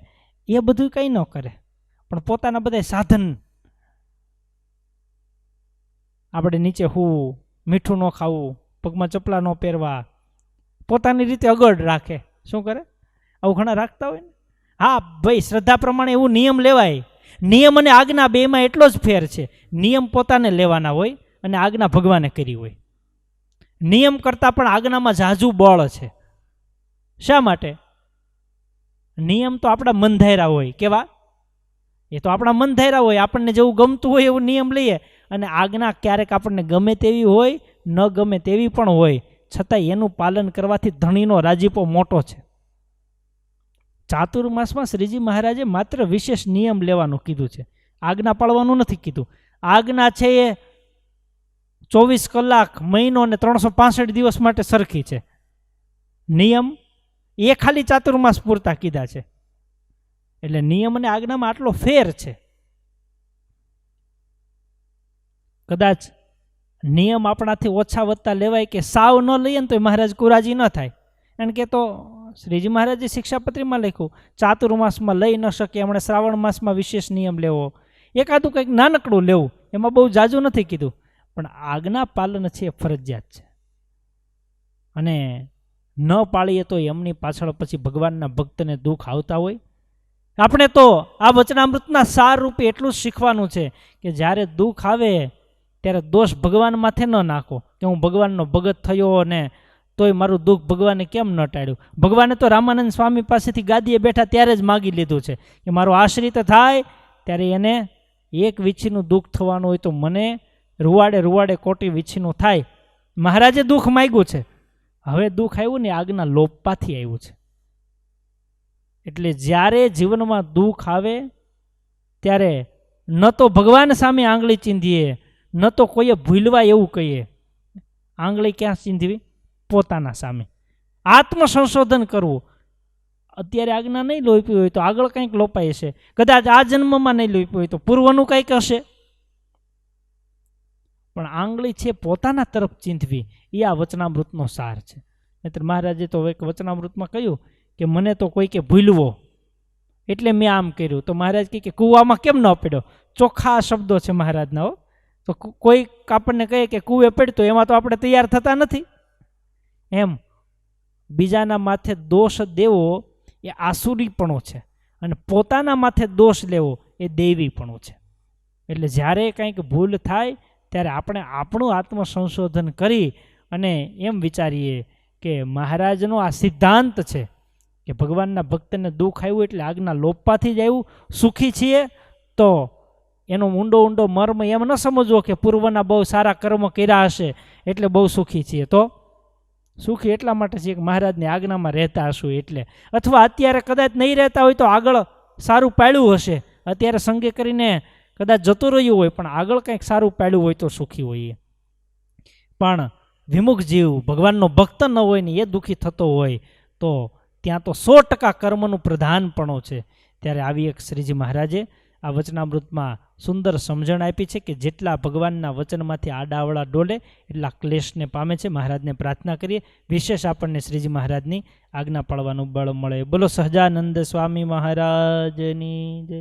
એ બધું કંઈ ન કરે, પણ પોતાના બધા સાધન, આપણે નીચે હોવું, મીઠું ન ખાવું, પગમાં ચપલા ન પહેરવા, પોતાની રીતે અગડ રાખે. શું કરે? આવું ઘણા રાખતા હોય ને. હા ભાઈ, શ્રદ્ધા પ્રમાણે એવું નિયમ લેવાય. નિયમ અને આજ્ઞા બેમાં એટલો જ ફેર છે. નિયમ પોતાને લેવાના હોય અને આજ્ઞા ભગવાને કરી હોય. નિયમ કરતાં પણ આજ્ઞામાં ઝાઝું બળ છે. શા માટે? નિયમ તો આપણા મન ધાર્યા હોય. કેવા? એ તો આપણા મન ધાર્યા હોય, આપણને જેવું ગમતું હોય એવું નિયમ લઈએ. અને આજ્ઞા ક્યારેક આપણને ગમે તેવી હોય, ન ગમે તેવી પણ હોય, છતાં એનું પાલન કરવાથી ધણીનો રાજીપો મોટો છે. ચાતુર્માસમાં શ્રીજી મહારાજે માત્ર વિશેષ નિયમ લેવાનું કીધું છે, આજ્ઞા પાળવાનું નથી કીધું. આજ્ઞા છે એ 24 કલાક, મહિનો અને 365 દિવસ માટે સરખી છે. નિયમ એ ખાલી ચાતુર્માસ પૂરતા કીધા છે. એટલે નિયમ અને આજ્ઞામાં આટલો ફેર છે. કદાચ નિયમ આપણાથી ઓછા વધતા લેવાય કે સાવ ન લઈએ ને તો મહારાજ કુરાજી ન થાય. કારણ કે તો શ્રીજી મહારાજે શિક્ષાપત્રીમાં લખ્યું ચાતુર્માસમાં લઈ ન શકે, હમણાં શ્રાવણ માસમાં વિશેષ નિયમ લેવો, એકાદું કંઈક નાનકડું લેવું, એમાં બહુ જાજુ નથી કીધું. પણ આજ્ઞા પાલન છે એ ફરજિયાત છે. અને ન પાળીએ તો એમની પાછળ પછી ભગવાનના ભક્તને દુઃખ આવતા હોય. આપણે તો આ વચનામૃતના સાર રૂપે એટલું જ શીખવાનું છે કે જ્યારે દુઃખ આવે ત્યારે દોષ ભગવાન માથે ન નાખો કે હું ભગવાનનો ભગત થયો ને તોય મારું દુઃખ ભગવાને કેમ ન ટાળ્યું. ભગવાને તો રામાનંદ સ્વામી પાસેથી ગાદીએ બેઠા ત્યારે જ માગી લીધું છે કે મારો આશ્રિત થાય ત્યારે એને એક વીછીનું દુઃખ થવાનું હોય તો મને રૂવાડે રૂવાડે કોટી વીછીનું થાય. મહારાજે દુઃખ માગ્યું છે. હવે દુઃખ આવ્યું ને આજ્ઞા લોપવાથી આવ્યું છે. એટલે જ્યારે જીવનમાં દુઃખ આવે ત્યારે ન તો ભગવાન સામે આંગળી ચીંધીએ, ન તો કોઈએ ભૂલવા એવું કહીએ. આંગળી ક્યાં ચીંધવી? પોતાના સામે. આત્મસંશોધન કરવું. અત્યારે આજ્ઞા નહીં લોપી હોય તો આગળ કંઈક લોપાય હશે, કદાચ આ જન્મમાં નહીં લોપી હોય તો પૂર્વનું કંઈક હશે. પણ આંગળી છે પોતાના તરફ ચીંધવી, એ આ વચનામૃતનો સાર છે. નહીતર મહારાજે તો એક વચનામૃતમાં કહ્યું કે મને તો કોઈ કે ભૂલવો એટલે મેં આમ કર્યું. તો મહારાજ કહે કે કૂવામાં કેમ ન પડ્યો? ચોખ્ખા શબ્દો છે મહારાજના. હો તો કોઈ આપણને કહે કે કૂવે પડતો, એમાં તો આપણે તૈયાર થતા નથી. એમ બીજાના માથે દોષ દેવો એ આસુરીપણું છે, અને પોતાના માથે દોષ લેવો એ દૈવીપણું છે. એટલે જ્યારે કંઈક ભૂલ થાય ત્યારે આપણે આપણું આત્મસંશોધન કરી અને એમ વિચારીએ કે મહારાજનો આ સિદ્ધાંત છે કે ભગવાનના ભક્તને દુઃખ આવ્યું એટલે આજ્ઞા લોપવાથી જ આવ્યું. સુખી છીએ તો એનો ઊંડો મર્મ એમ ન સમજવો કે પૂર્વના બહુ સારા કર્મ કર્યા હશે એટલે બહુ સુખી છીએ. તો સુખી એટલા માટે છીએ કે મહારાજની આજ્ઞામાં રહેતા હશું એટલે, અથવા અત્યારે કદાચ નહીં રહેતા હોય તો આગળ સારું પાળ્યું હશે. અત્યારે સંગે કરીને કદાચ જતું રહ્યું હોય પણ આગળ કંઈક સારું પાળ્યું હોય તો સુખી હોઈએ. પણ વિમુખ જીવ ભગવાનનો ભક્ત ન હોય ને એ દુઃખી થતો હોય તો ત્યાં તો 100% કર્મનું પ્રધાનપણું છે. ત્યારે આવી એક શ્રીજી મહારાજે આ વચનામૃતમાં સુંદર સમજણ આપી છે કે જેટલા ભગવાનના વચનમાંથી આડાવડા ડોલે એટલા ક્લેશને પામે છે. મહારાજને પ્રાર્થના કરીએ વિશેષ આપણને શ્રીજી મહારાજની આજ્ઞા પાળવાનું બળ મળે. બોલો સહજાનંદ સ્વામી મહારાજની જય.